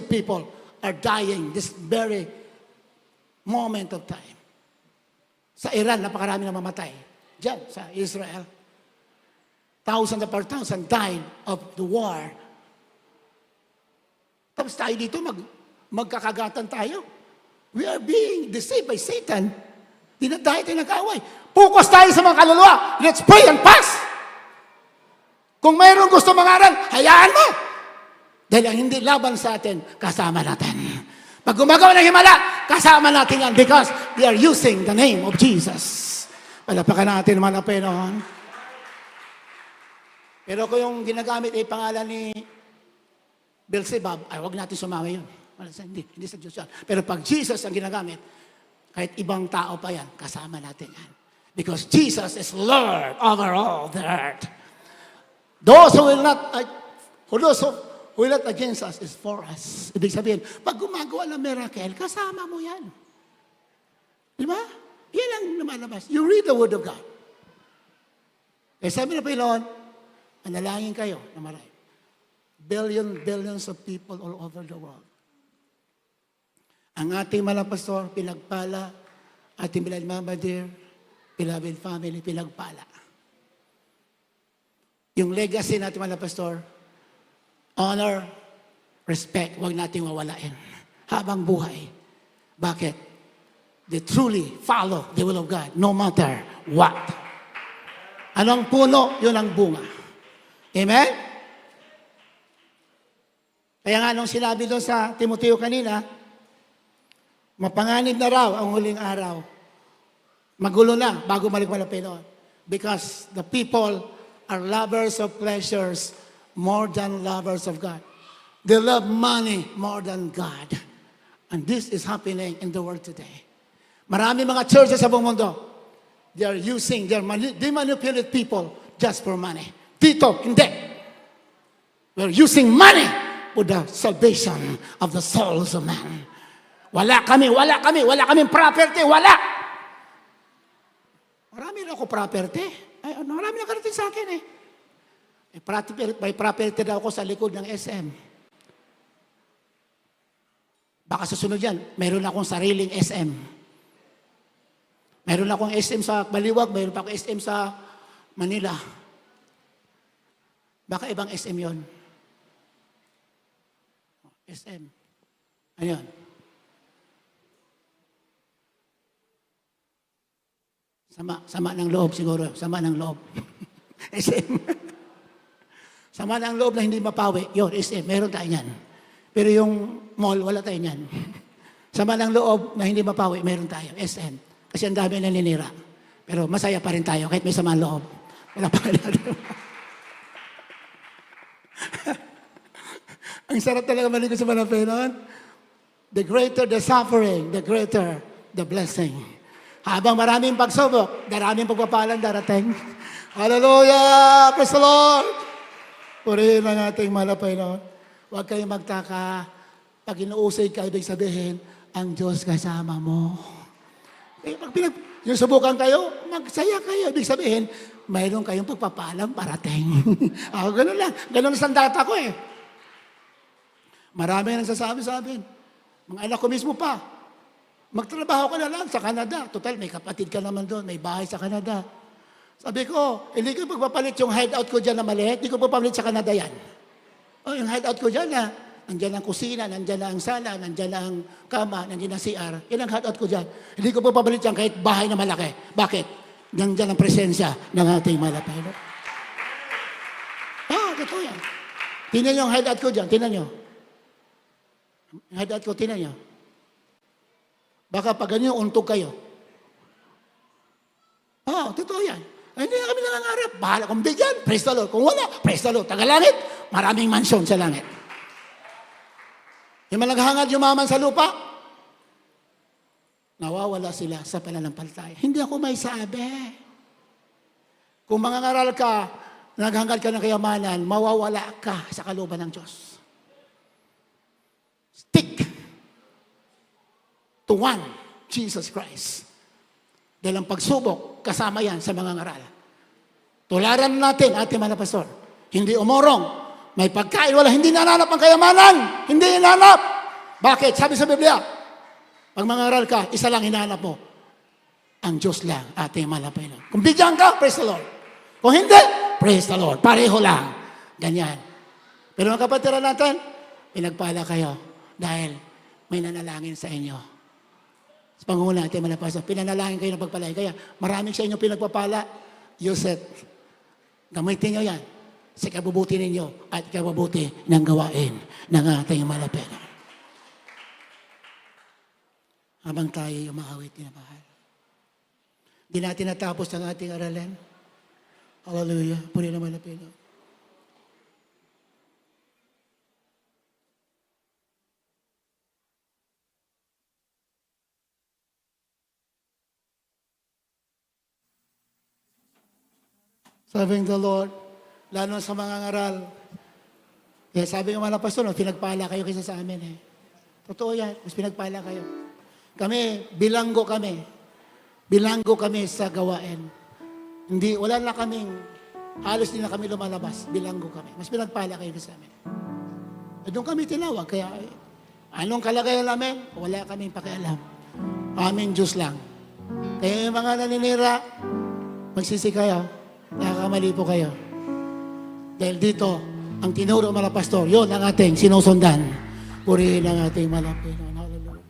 people are dying this very moment of time. Sa Iran, napakarami na mamatay. Diyan, sa Israel. Thousands upon thousands died of the war. Tapos tayo dito, magkakagatan tayo. We are being deceived by Satan. Dinadayo tayo ng kaaway. Focus tayo sa mga kaluluwa. Let's pray and fast. Kung mayroong gusto mangaral, hayaan mo. Dahil ang hindi laban sa atin, kasama natin. Pag gumagawa ng himala, kasama natin yan because we are using the name of Jesus. Palapakan natin, Panginoon. Pero kung yung ginagamit ay pangalan ni Beelzebub, ay huwag natin sumama yun. Hindi sa Diyos yan. Pero pag Jesus ang ginagamit, kahit ibang tao pa yan, kasama natin yan. Because Jesus is Lord over all the earth. Those who will not against us is for us. Ibig sabihin, pag gumagawa ng miracle, kasama mo yan. Di ba? Yan ang lumalabas. You read the Word of God. Eh sabi na Panginoon, manalangin kayo na marami. Billions of people all over the world. Ang ating mga pastor, pinagpala, ating beloved Mama Dear, beloved family, pinagpala. Yung legacy natin mga pastor, honor, respect, huwag natin wawalain. Habang buhay. Bakit? They truly follow the will of God, no matter what. Anong puno, yun ang bunga. Amen? Kaya nga nung sinabi doon sa Timoteo kanina, mapanganib na raw ang huling araw. Magulo na bago malikman ang Panginoon. Because the people are lovers of pleasures more than lovers of God. They love money more than God. And this is happening in the world today. Marami mga churches sa buong mundo, they manipulate people just for money. Dito, hindi. We're using money for the salvation of the souls of man. Wala kaming property, wala. Marami na ako property. Ay, marami na karating sa akin eh. May property daw ako sa likod ng SM. Baka susunod yan, mayroon akong sariling SM. Mayroon akong SM sa Baliwag, mayroon pa akong SM sa Manila. Baka ibang SM yon. SM. Ayun. Sama ng loob siguro. Sama ng loob. SM. Sama ng loob na hindi mapawi. Yun, SM. Meron tayo yan. Pero yung mall, wala tayo yan. Sama ng loob na hindi mapawi, meron tayo. SM. Kasi ang dami naninira. Pero masaya pa rin tayo kahit may sama ng loob. Wala pa rin. Ang sarap talaga maligod sa Panginoon. The greater the suffering, the greater the blessing. Habang maraming pagsubok, maraming pagpapalang darating. Hallelujah! Praise the Lord! Purihin ang ating mahal na Panginoon. Huwag kayong magtaka. Pag inuusay ka, ibig sabihin, ang Diyos kasama mo. Pag yung subukan kayo, magsaya kayo. Ibig sabihin, mayroon kayong pagpapalang parating. Ganun lang. Ganun ang data ko eh. Marami ang nagsasabi sa akin. Mga anak ko mismo pa. Magtrabaho ka na lang sa Canada. Total, may kapatid ka naman doon. May bahay sa Canada. Sabi ko, hindi ko pagpapalit yung hideout ko dyan na maliit. Hindi ko papalit sa Canada yan. Yung hideout ko dyan na, nandyan ang kusina, nandyan ang sala, nandyan ang kama, nandyan ang CR. Yan ang hideout ko dyan. Hindi ko papalit yan kahit bahay na malaki. Bakit? Nandyan ang presensya ng ating malapay. Totoo yan. Tingnan nyo ang hideout ko dyan. Tingnan nyo. Ang hideout ko, tingnan nyo. Baka pag ganyan, untog kayo. Totoo yan. Hindi na kami nangangarap. Bahala kung bigyan, praise the Lord. Kung wala, praise the Lord. Tagalangit, maraming mansyon sa langit. Yung malaghangad yumaman sa lupa, nawawala sila sa pananampalataya. Hindi ako may sabi. Kung mangangaral ka, naghangad ka ng kayamanan, mawawala ka sa kalooban ng Diyos. Stick to one, Jesus Christ. Dahil ang pagsubok, kasama yan sa mga ngaral. Tularan natin, ating mga pastor. Hindi umorong. May pagkain, wala. Hindi nananap ang kayamanan. Hindi hinanap. Bakit? Sabi sa Biblia, pag mga ngaral ka, isa lang hinanap mo. Ang Diyos lang, ating malapay lang. Kung bigyan ka, praise the Lord. Kung hindi, praise the Lord. Pareho lang. Ganyan. Pero mga kapatiran natin, pinagpala kayo dahil may nanalangin sa inyo. Sa pangunguna natin mga pastor, pinanalangin kayo ng pagpalain. Kaya maraming sa inyo pinagpapala, use it. Gamitin nyo yan sa kabubuti ninyo at kabubuti ng gawain ng ating malapit. Habang tayo umawit na mahal. Di natin natapos ang ating aralin. Hallelujah. Puri naman na Pino. Serving the Lord, lalo sa mga ngaral. Kaya sabi ng mga pastor, pinagpala kayo kaysa sa amin eh. Totoo yan, mas pinagpala kayo. Kami, bilanggo kami. Bilanggo kami sa gawain. Hindi, wala na kaming, halos din na kami lumalabas. Bilanggo kami. Mas pinagpala kayo sa amin. E doon kami tinawag, kaya anong kalagayan namin? Wala kaming pakialam. Aming Diyos lang. Kaya yung mga naninira, magsisi kayo. Nakakamali po kayo. Dahil dito, ang tinuro mga pastor, yun ang ating sinusundan. Purihin ang ating malapit. Hallelujah.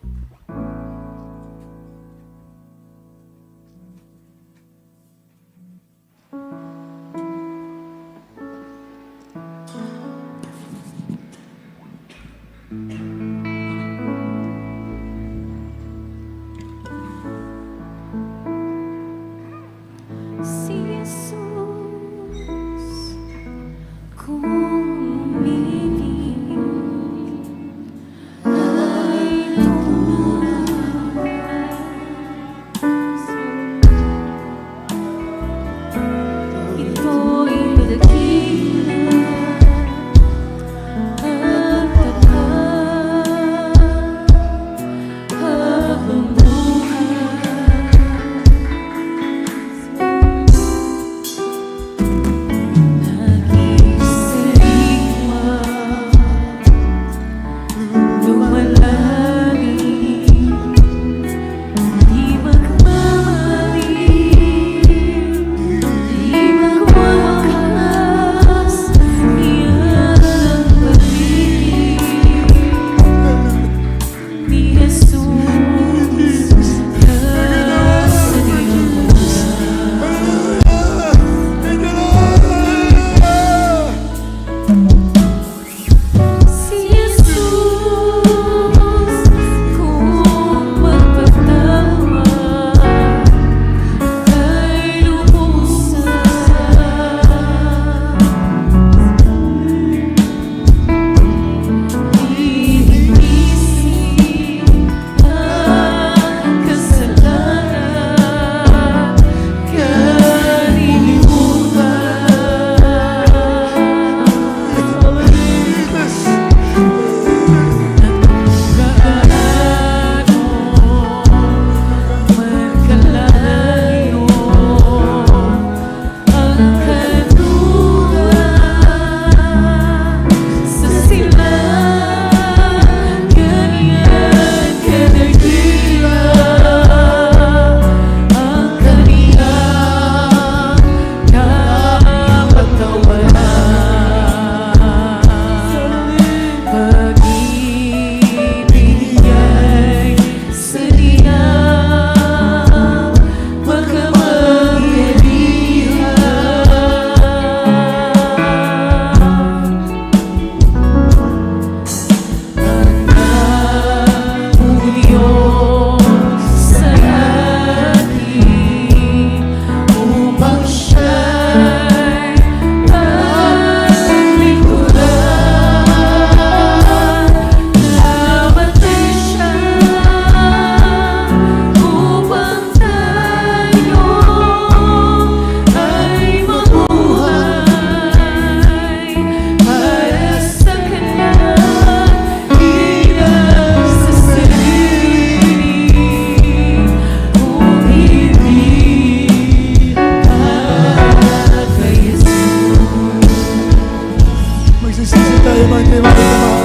mighty, mighty God.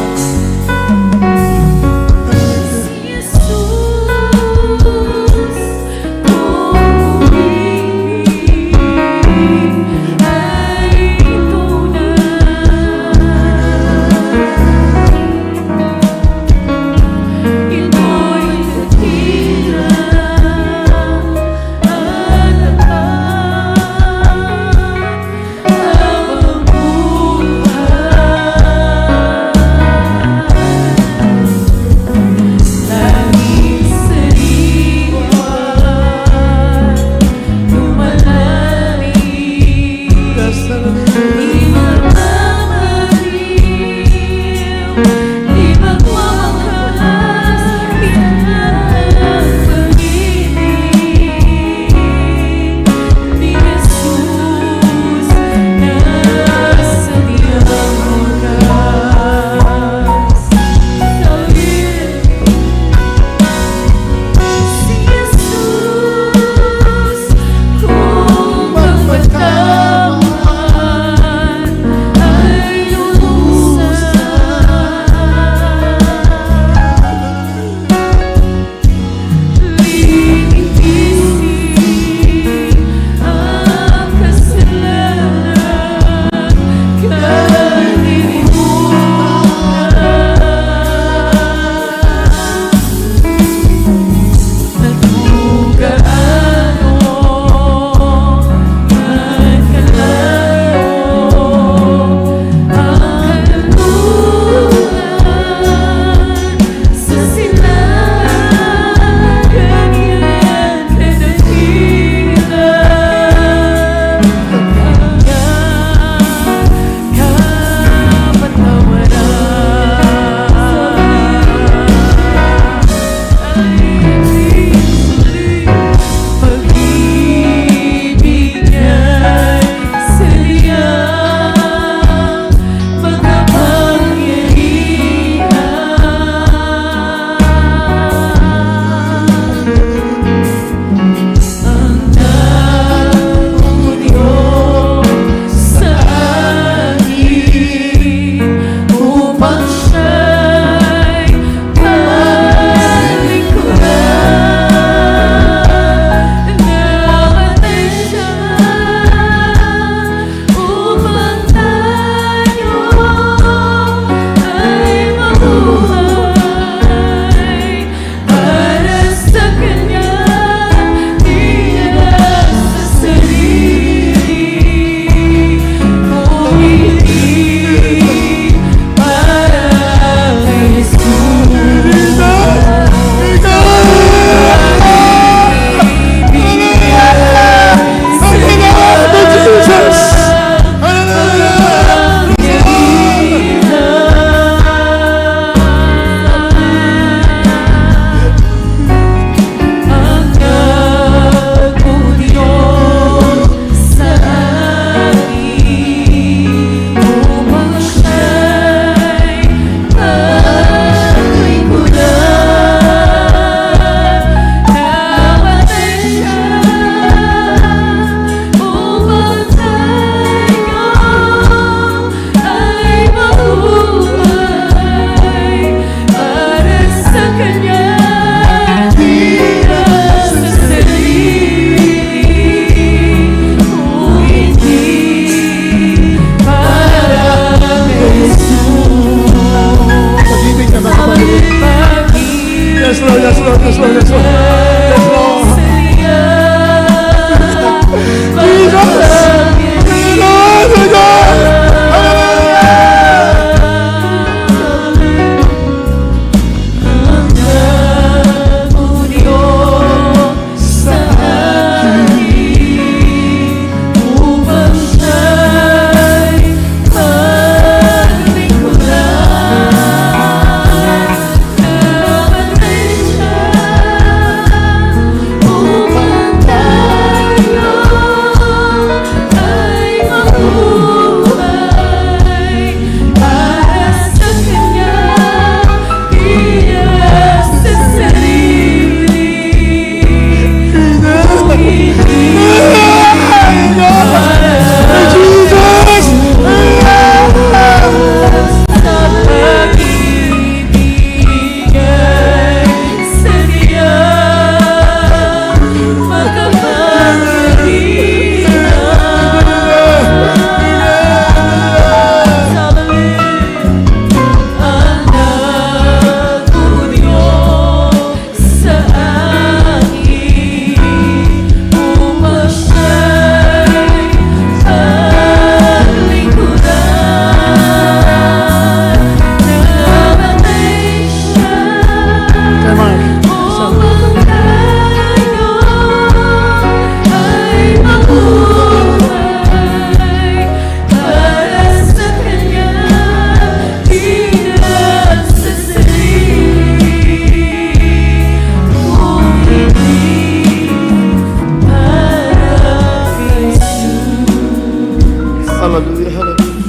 Hallelujah, hallelujah.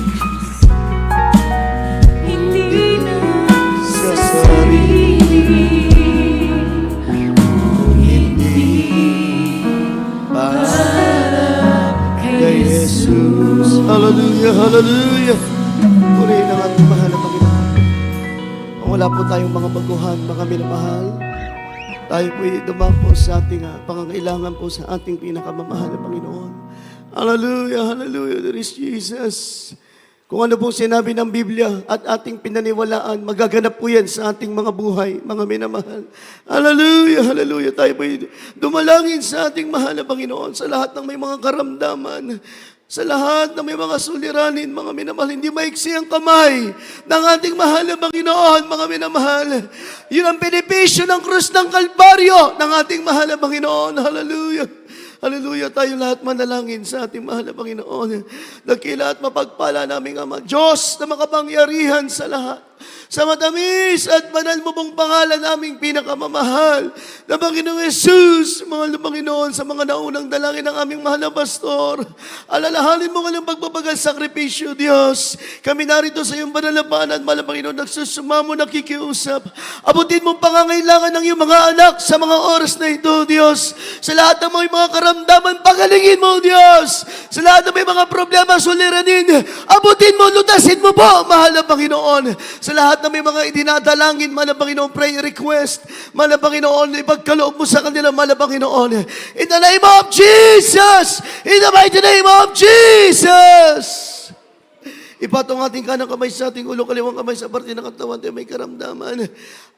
Hindi na Sa sa sarili, hindi para kay kay Jesus. Hallelujah, hallelujah. Purihin ang ating mahal na Panginoon. Kung wala po tayong mga baguhan, mga minamahal, tayo po'y dumapo sa ating pangangailangan po sa ating pinakamamahal na Panginoon. Hallelujah, hallelujah, there is Jesus. Kung ano pong sinabi ng Biblia at ating pinaniwalaan, magaganap po yan sa ating mga buhay, mga minamahal. Hallelujah, hallelujah. Tayo po'y dumalangin sa ating mahal na Panginoon sa lahat ng may mga karamdaman, sa lahat ng may mga suliranin, mga minamahal. Hindi maiksi ang kamay ng ating mahal na Panginoon, mga minamahal. Yun ang benepisyo ng krus ng Kalbaryo ng ating mahal na Panginoon. Hallelujah. Hallelujah, tayo lahat manalangin sa ating mahal na Panginoon. Dakila at mapagpala naming Ama, Diyos na makapangyarihan sa lahat. Sa matamis at banal mo pong pangalan naming pinakamamahal na Panginoong Jesus, mahal na Panginoon, sa mga naunang dalangin ng aming mahal na pastor. Alalahanin mo ka ng pagbabagal sakripisyo, Diyos. Kami narito sa iyong banal na paanan, mahal na Panginoon, nagsusumamo, nakikiusap. Abutin mong pangangailangan ng iyong mga anak sa mga oras na ito, Diyos. Sa lahat ng mga karamdaman, pagalingin mo, Diyos. Sa lahat ng may mga problema, suliranin, abutin mo, lutasin mo po, mahal na Panginoon. Sa lahat na may mga idinadalangin, mahal na Panginoon, prayer request, mahal na Panginoon, ipagkaloob mo sa kanila, mahal na Panginoon. In the name of Jesus! In the mighty name of Jesus! Ipatong ating kanang kamay sa ating ulo, kaliwang kamay sa parte ng katawan, tayo may karamdaman.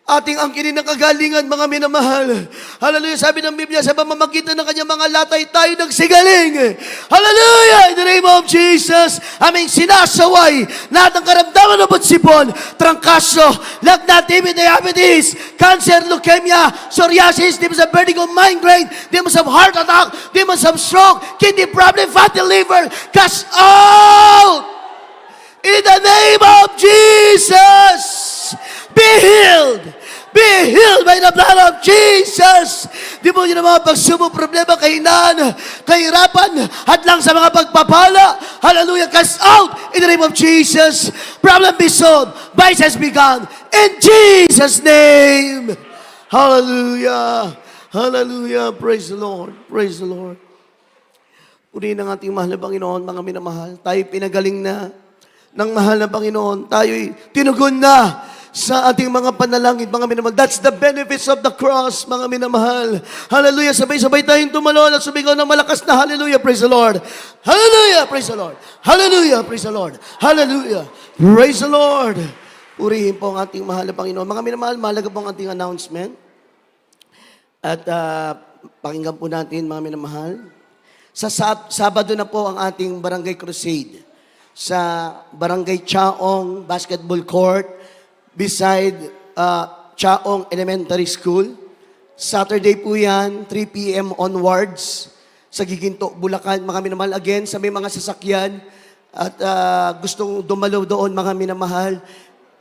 Ating angkinin ng kagalingan, mga minamahal. Hallelujah, sabi ng Biblia, sa pamamagitan ng kanyang mga latay, tayo nagsigaling. Hallelujah, in the name of Jesus, aming sinasaway lahat ng karamdaman ng putsipon, trangkaso, lagnat, TB, diabetes, cancer, leukemia, psoriasis, demons of burning of migraine, demons of heart attack, demons of stroke, kidney problem, fatty liver, cast out! In the name of Jesus, be healed. Be healed by the blood of Jesus. Di mo yun ang mga pagsubok, problema, kahinaan, kahirapan, hadlang sa mga pagpapala. Hallelujah, cast out in the name of Jesus. Problem be solved. Vice has begun. In Jesus' name. Hallelujah. Hallelujah. Praise the Lord. Praise the Lord. Purihin ang ating mahal na Panginoon, mga minamahal. Tayo pinagaling na ng mahal na Panginoon. Tayo'y tinugon na sa ating mga panalangin, mga minamahal. That's the benefits of the cross, mga minamahal. Hallelujah. Sabay-sabay tayong tumalon at sumigaw ng malakas na hallelujah. Praise the Lord. Hallelujah. Praise the Lord. Hallelujah. Praise the Lord. Hallelujah. Praise the Lord. Purihin po ang ating mahal na Panginoon. Mga minamahal, mahalaga po ang ating announcement. At pakinggan po natin, mga minamahal. Sa Sabado na po ang ating Barangay Crusade sa Barangay Chaong Basketball Court beside Chaong Elementary School. Saturday po yan, 3 p.m. onwards sa Giginto, Bulacan. Mga minamahal, again, sa may mga sasakyan at gustong dumalaw doon, mga minamahal,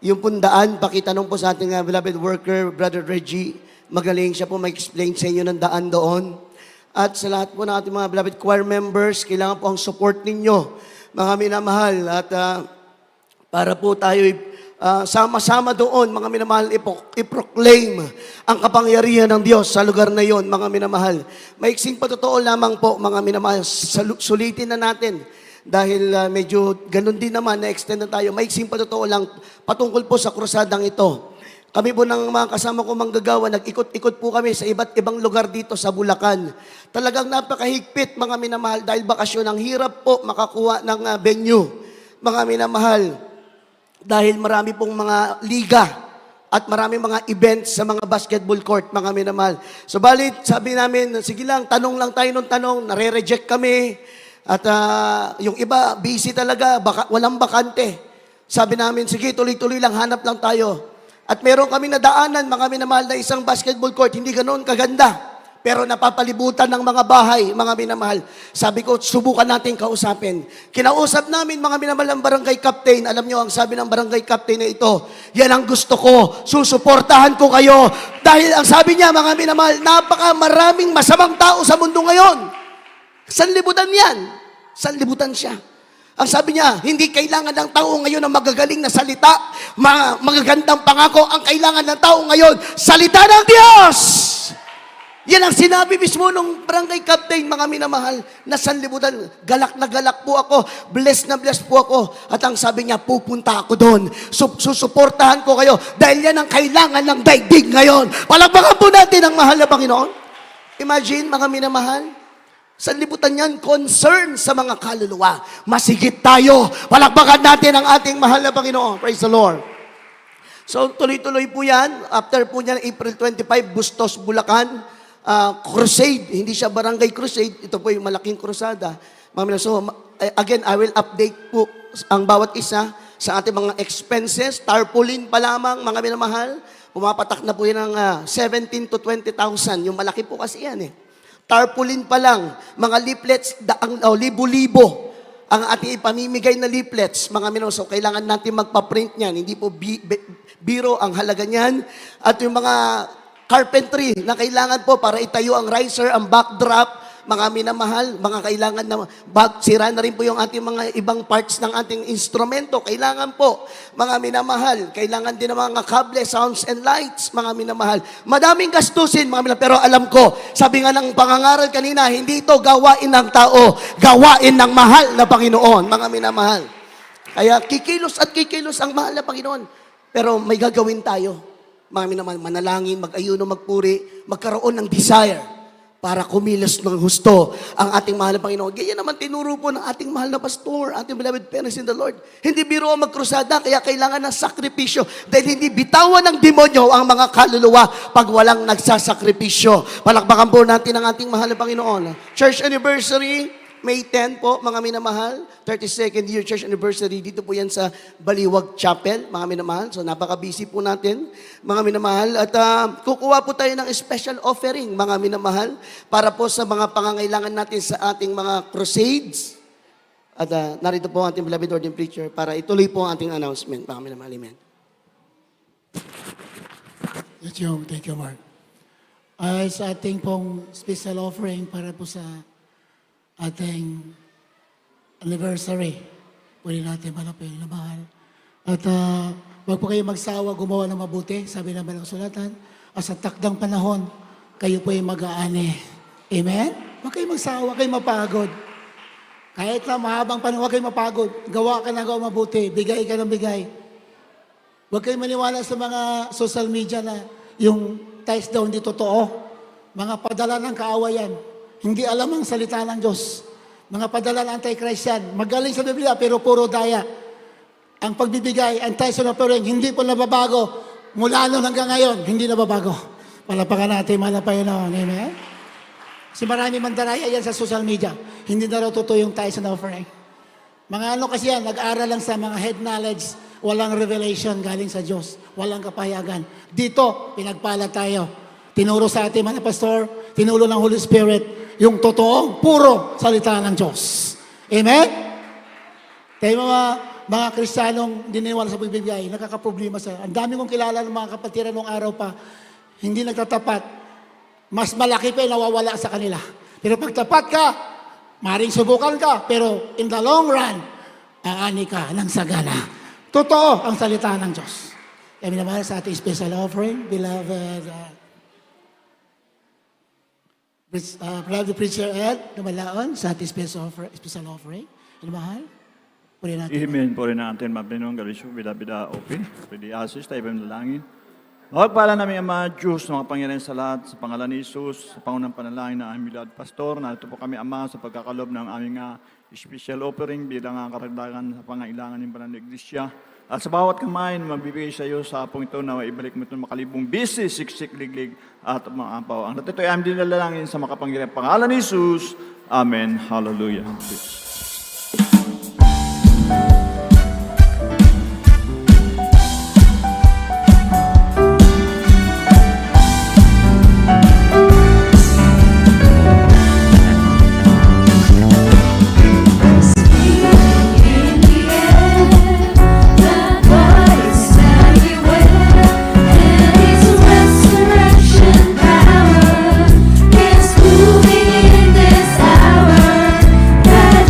yung pundaan, pakitanong po sa ating beloved worker, Brother Reggie. Magaling siya po mag-explain sa inyo ng daan doon. At sa lahat po ng ating mga beloved choir members, kailangan po ang support ninyo, mga minamahal, at para po tayo sama-sama doon, mga minamahal, i-proclaim ang kapangyarihan ng Diyos sa lugar na yon, mga minamahal. Maiksing patotoo lamang po, mga minamahal, sulitin na natin dahil medyo ganun din naman, na-extend na tayo. Maiksing patotoo lang patungkol po sa krusadang ito. Kami po ng mga kasama ko manggagawa, nag-ikot-ikot po kami sa iba't ibang lugar dito sa Bulacan. Talagang napakahigpit, mga minamahal, dahil bakasyon, ang hirap po makakuha ng venue, mga minamahal. Dahil marami pong mga liga at marami mga events sa mga basketball court, mga minamahal. So balit, sabi namin, sige lang, tanong lang tayo ng tanong, nare-reject kami. At yung iba, busy talaga, walang bakante. Sabi namin, sige, tuloy-tuloy lang, hanap lang tayo. At meron kami nadaanan, mga minamahal, na isang basketball court, hindi ganoon kaganda. Pero napapalibutan ng mga bahay, mga minamahal. Sabi ko, subukan natin kausapin. Kinausap namin, mga minamahal, ang barangay captain. Alam nyo, ang sabi ng barangay captain na ito, yan ang gusto ko, susuportahan ko kayo. Dahil ang sabi niya, mga minamahal, napaka maraming masamang tao sa mundo ngayon. Sanlibutan yan. Sanlibutan siya. Ang sabi niya, hindi kailangan ng tao ngayon ng magagaling na salita, magagandang pangako. Ang kailangan ng tao ngayon, salita ng Diyos! Yan ang sinabi mismo nung barangay captain, mga minamahal, na sanlibutan. Galak na galak po ako, blessed na blessed po ako. At ang sabi niya, pupunta ako doon. Susuportahan ko kayo dahil yan ang kailangan ng daigdig ngayon. Palakpakan po natin ang mahal na Panginoon. Imagine, mga minamahal, sanlibutan yan, concern sa mga kaluluwa. Masigit tayo. Palakpakan natin ang ating mahal na Panginoon. Praise the Lord. So, tuloy-tuloy po yan. After po niyan, April 25, Bustos, Bulacan. Crusade, hindi siya barangay crusade, ito po yung malaking krusada. So, again, I will update po ang bawat isa sa ating mga expenses. Tarpaulin pa lamang, mga minamahal, pumapatak na po yan ng 17 to 20,000. Yung malaki po kasi yan eh. Tarpaulin pa lang, mga leaflets, libo-libo ang ating ipamimigay na leaflets, mga minamahal. So, kailangan natin magpa-print niyan. Hindi po biro ang halaga niyan. At yung mga carpentry na kailangan po para itayo ang riser, ang backdrop, mga minamahal, mga kailangan na sira na rin po yung ating mga ibang parts ng ating instrumento. Kailangan po, mga minamahal, kailangan din ng mga kable, sounds and lights, mga minamahal. Madaming gastusin, mga minamahal, pero alam ko, sabi nga ng pangangaral kanina, hindi ito gawain ng tao, gawain ng mahal na Panginoon, mga minamahal. Kaya kikilos at kikilos ang mahal na Panginoon. Pero may gagawin tayo. Mga minamahal, manalangin, mag-ayuno, magpuri, magkaroon ng desire para kumilos ng husto ang ating mahal na Panginoon. Ganyan naman tinuro po ng ating mahal na pastor, ating beloved parents in the Lord. Hindi biro ang magkrusada, kaya kailangan ng sakripisyo. Dahil hindi bitawan ng demonyo ang mga kaluluwa pag walang nagsasakripisyo. Palakpakan po natin ang ating mahal na Panginoon. Church anniversary, May 10 po, mga minamahal, 32nd year church anniversary. Dito po yan sa Baliwag Chapel, mga minamahal. So napaka-busy po natin, mga minamahal. At kukuha po tayo ng special offering, mga minamahal, para po sa mga pangangailangan natin sa ating mga crusades. At narito po ang ating beloved ordained preacher para ituloy po ang ating announcement, mga minamahal. Amen. Thank you, Mark. Sa ating pong special offering para po sa ating anniversary, pwede natin malapil na mahal. At wag po kayo magsawa gumawa ng mabuti, sabi naman ng sulatan, at sa takdang panahon, kayo po ay mag-aani. Amen? Wag kayo magsawa, wag kayo mapagod. Kahit na mahabang panahon, wag kayo mapagod. Gawa ka na gawa mabuti, bigay ka ng bigay. Wag kayo maniwala sa mga social media na yung tithes daw hindi totoo. Mga padala ng kaawayan. Hindi alam ang salita ng Diyos. Mga padala ng Antichrist yan. Magaling sa Biblia pero puro daya. Ang pagbibigay, ang tithes and offering, hindi po nababago. Mula noon hanggang ngayon, hindi nababago. Palapakan natin, malapay na. Amen? Kasi marami mandaraya yan sa social media. Hindi na raw totoo yung tithes and offering. Mga ano kasi yan, nag-aral lang sa mga head knowledge. Walang revelation galing sa Diyos. Walang kapayagan. Dito, pinagpala tayo. Tinuro sa ating mga pastor, tinuro ng Holy Spirit, yung totoong, puro salita ng Diyos. Amen? Tayo mga Kristiyanong dininiwala sa pagbibigay, nakakaproblema sa... Ang dami kong kilala ng mga kapatiran nung araw pa, hindi nagtatapat. Mas malaki pa yung nawawala sa kanila. Pero pag tapat ka, maring subukan ka, pero in the long run, aani ka ng sagana. Totoo ang salita ng Diyos. Kami naman sa ating special offering, beloved beloved preacher Ed Lumalaon sa ating special offering. Ano mahal? Puri natin. Ihimin po rin natin, Mapinong Galisyo, bida-bida, okay. Pwede assist, tayo ba yung lalangin? Mapagpala namin ang mga Diyos, mga Panginoon sa lahat, sa pangalan ni Jesus, sa pangunang panalangin ng aming Lord Pastor, narito po kami, Ama, sa pagkakalob ng aming special offering bilang karagdagan sa pangailangan ng banal na iglesia. At sa bawat kamay na magbibigay sa iyo sa hapong ito na maibalik mo itong makalibong busy, siksik, liglig at mga ampaw. Ang natito ay aming dinalangin sa makapangyarihan pangalan ni Jesus. Amen. Hallelujah. Moving in this hour, that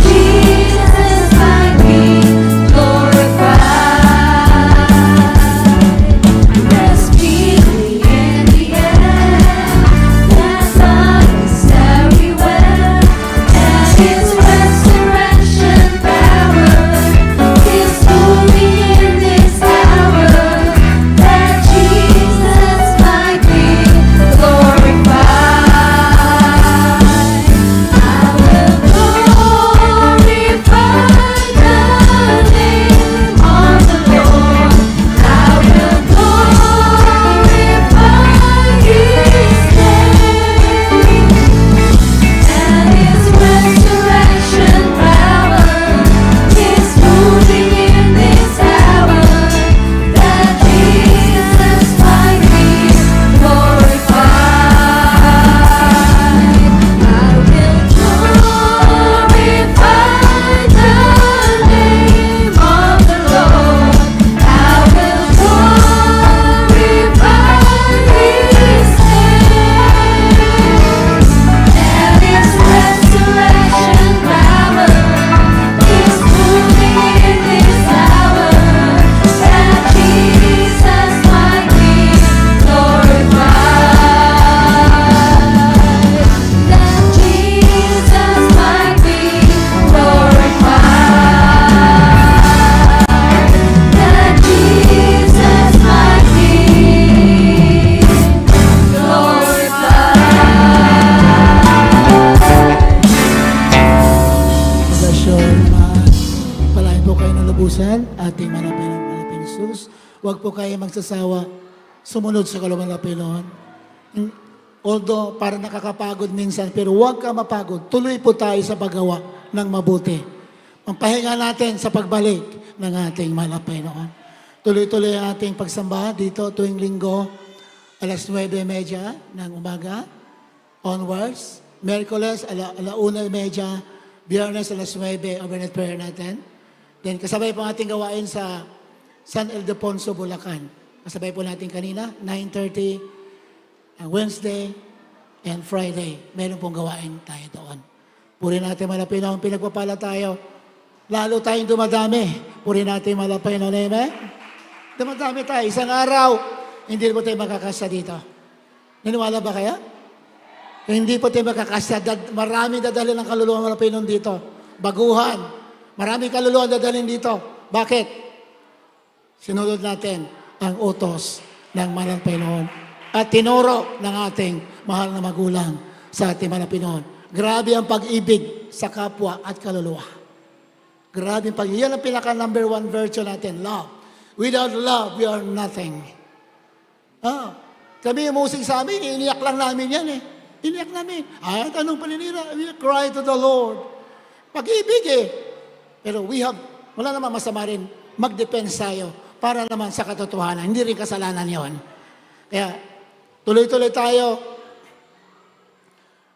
po kayo ng lubusan, ating malapin Jesus. Huwag po kayo magsasawa, sumunod sa kalooban ng Panginoon. Although para nakakapagod minsan, pero huwag ka mapagod. Tuloy po tayo sa paggawa ng mabuti. Pampahinga natin sa pagbalik ng ating mahal na Panginoon. Tuloy-tuloy ang ating pagsamba dito tuwing linggo, alas 9:30 ng umaga, onwards. Merkules, 1:30, Biyernes, alas 9, overnight prayer natin. Then kasabay po ang ating gawain sa San Ildefonso, Bulacan. Kasabay po natin kanina, 9:30, Wednesday and Friday. Meron pong gawain tayo doon. Puri natin malapit na pinagpapala tayo. Lalo tayong dumadami. Puri natin malapit na amen. Dumadami tayo. Isang araw, hindi po tayo makakasya dito. Naniwala ba kaya? Hindi po tayo makakasya. Maraming dadalhin ng kaluluwa malapit nun dito. Baguhan. Maraming kaluluwa dadalhin dito. Bakit? Sinunod natin ang utos ng mahal na Panginoon at tinuro ng ating mahal na magulang sa ating mahal na Panginoon. Grabe ang pag-ibig sa kapwa at kaluluwa. Grabe ang pag-ibig. Yan ang pinaka-number 1 virtue natin, love. Without love, we are nothing. Kami yung musik sa amin, iniyak lang namin yan eh. Iniyak namin. At anong paninira? We cry to the Lord. Pag-ibig eh. Pero wala naman masama rin mag-depends tayo para naman sa katotohanan. Hindi rin kasalanan yon. Kaya, tuloy-tuloy tayo.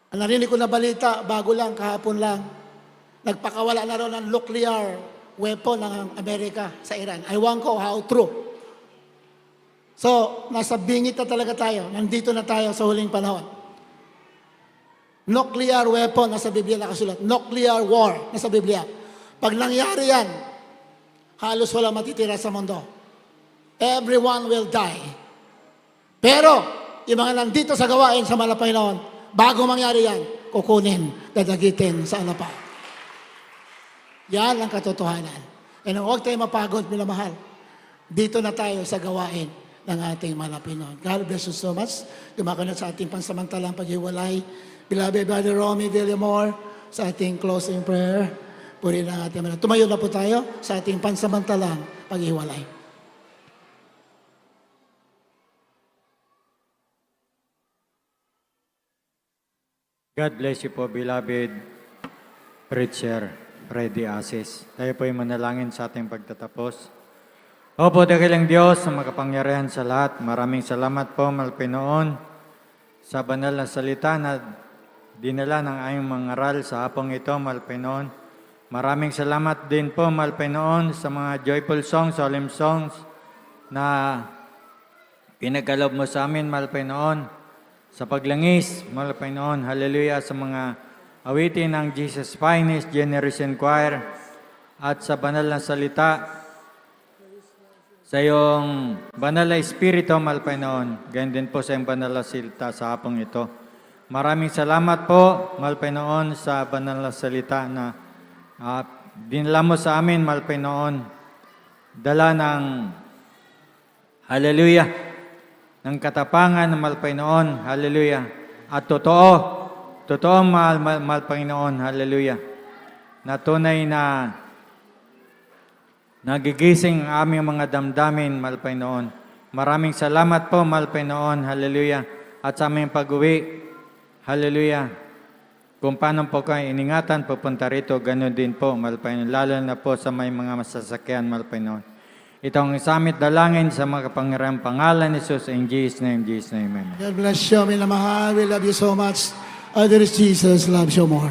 Ang narinig ko na balita, bago lang, kahapon lang, nagpakawala na rin ng nuclear weapon ng Amerika sa Iran. Ewan ko how true. So, nasa bingit na talaga tayo. Nandito na tayo sa huling panahon. Nuclear weapon, nasa Biblia nakasulat. Nuclear war, nasa Biblia. Pag nangyari yan, halos wala matitira sa mundo. Everyone will die. Pero, yung mga nandito sa gawain sa malapay noon, bago mangyari yan, kukunin, dadagitin sa alapa. Yan ang katotohanan. And huwag tayo mapagod, minamahal. Dito na tayo sa gawain ng ating malapay noon. God bless you so much. Dumakanot sa ating pansamantalang paghiwalay. Beloved Brother Romy Villamor, sa ating closing prayer. Puri na ating mga. Tumayo na po tayo sa ating pansamantalang paghiwalay. God bless you po, beloved preacher, Freddy Asis. Tayo po ay manalangin sa ating pagtatapos. Opo, dakilang Diyos, sa makapangyarihan sa lahat, maraming salamat po, Malpinoon, sa banal na salita na dinala ng ayong mga aral sa hapong ito, Malpinoon. Maraming salamat din po, Malpinoon, sa mga joyful songs, solemn songs na pinagkaloob mo sa amin, Malpinoon, sa paglangis, Malpinoon, hallelujah, sa mga awitin ng Jesus Finest Generation Choir at sa banal na salita, sa iyong banal na espiritu, Malpinoon, ganyan din po sa iyong banal na salita sa hapong ito. Maraming salamat po, Malpinoon, sa banal na salita na dinala mo sa amin, Malpinoon, dala ng hallelujah, ng katapangan ng Malpinoon, hallelujah, at totoo Malpinoon, hallelujah, na tunay na nagigising ang aming mga damdamin, Malpinoon. Maraming salamat po, Malpinoon, hallelujah, at sa aming pag-uwi, hallelujah, kung paano po kayo iningatan, pupunta rito, ganoon din po, Malpinoon, lalo na po sa may mga masasakyan, Malpinoon. Ito ang isamit dalangin sa mga kapangyarihang pangalan ni Jesus, in Jesus' name, amen. God bless you, minamahal. We love you so much. Others, Jesus loves you more.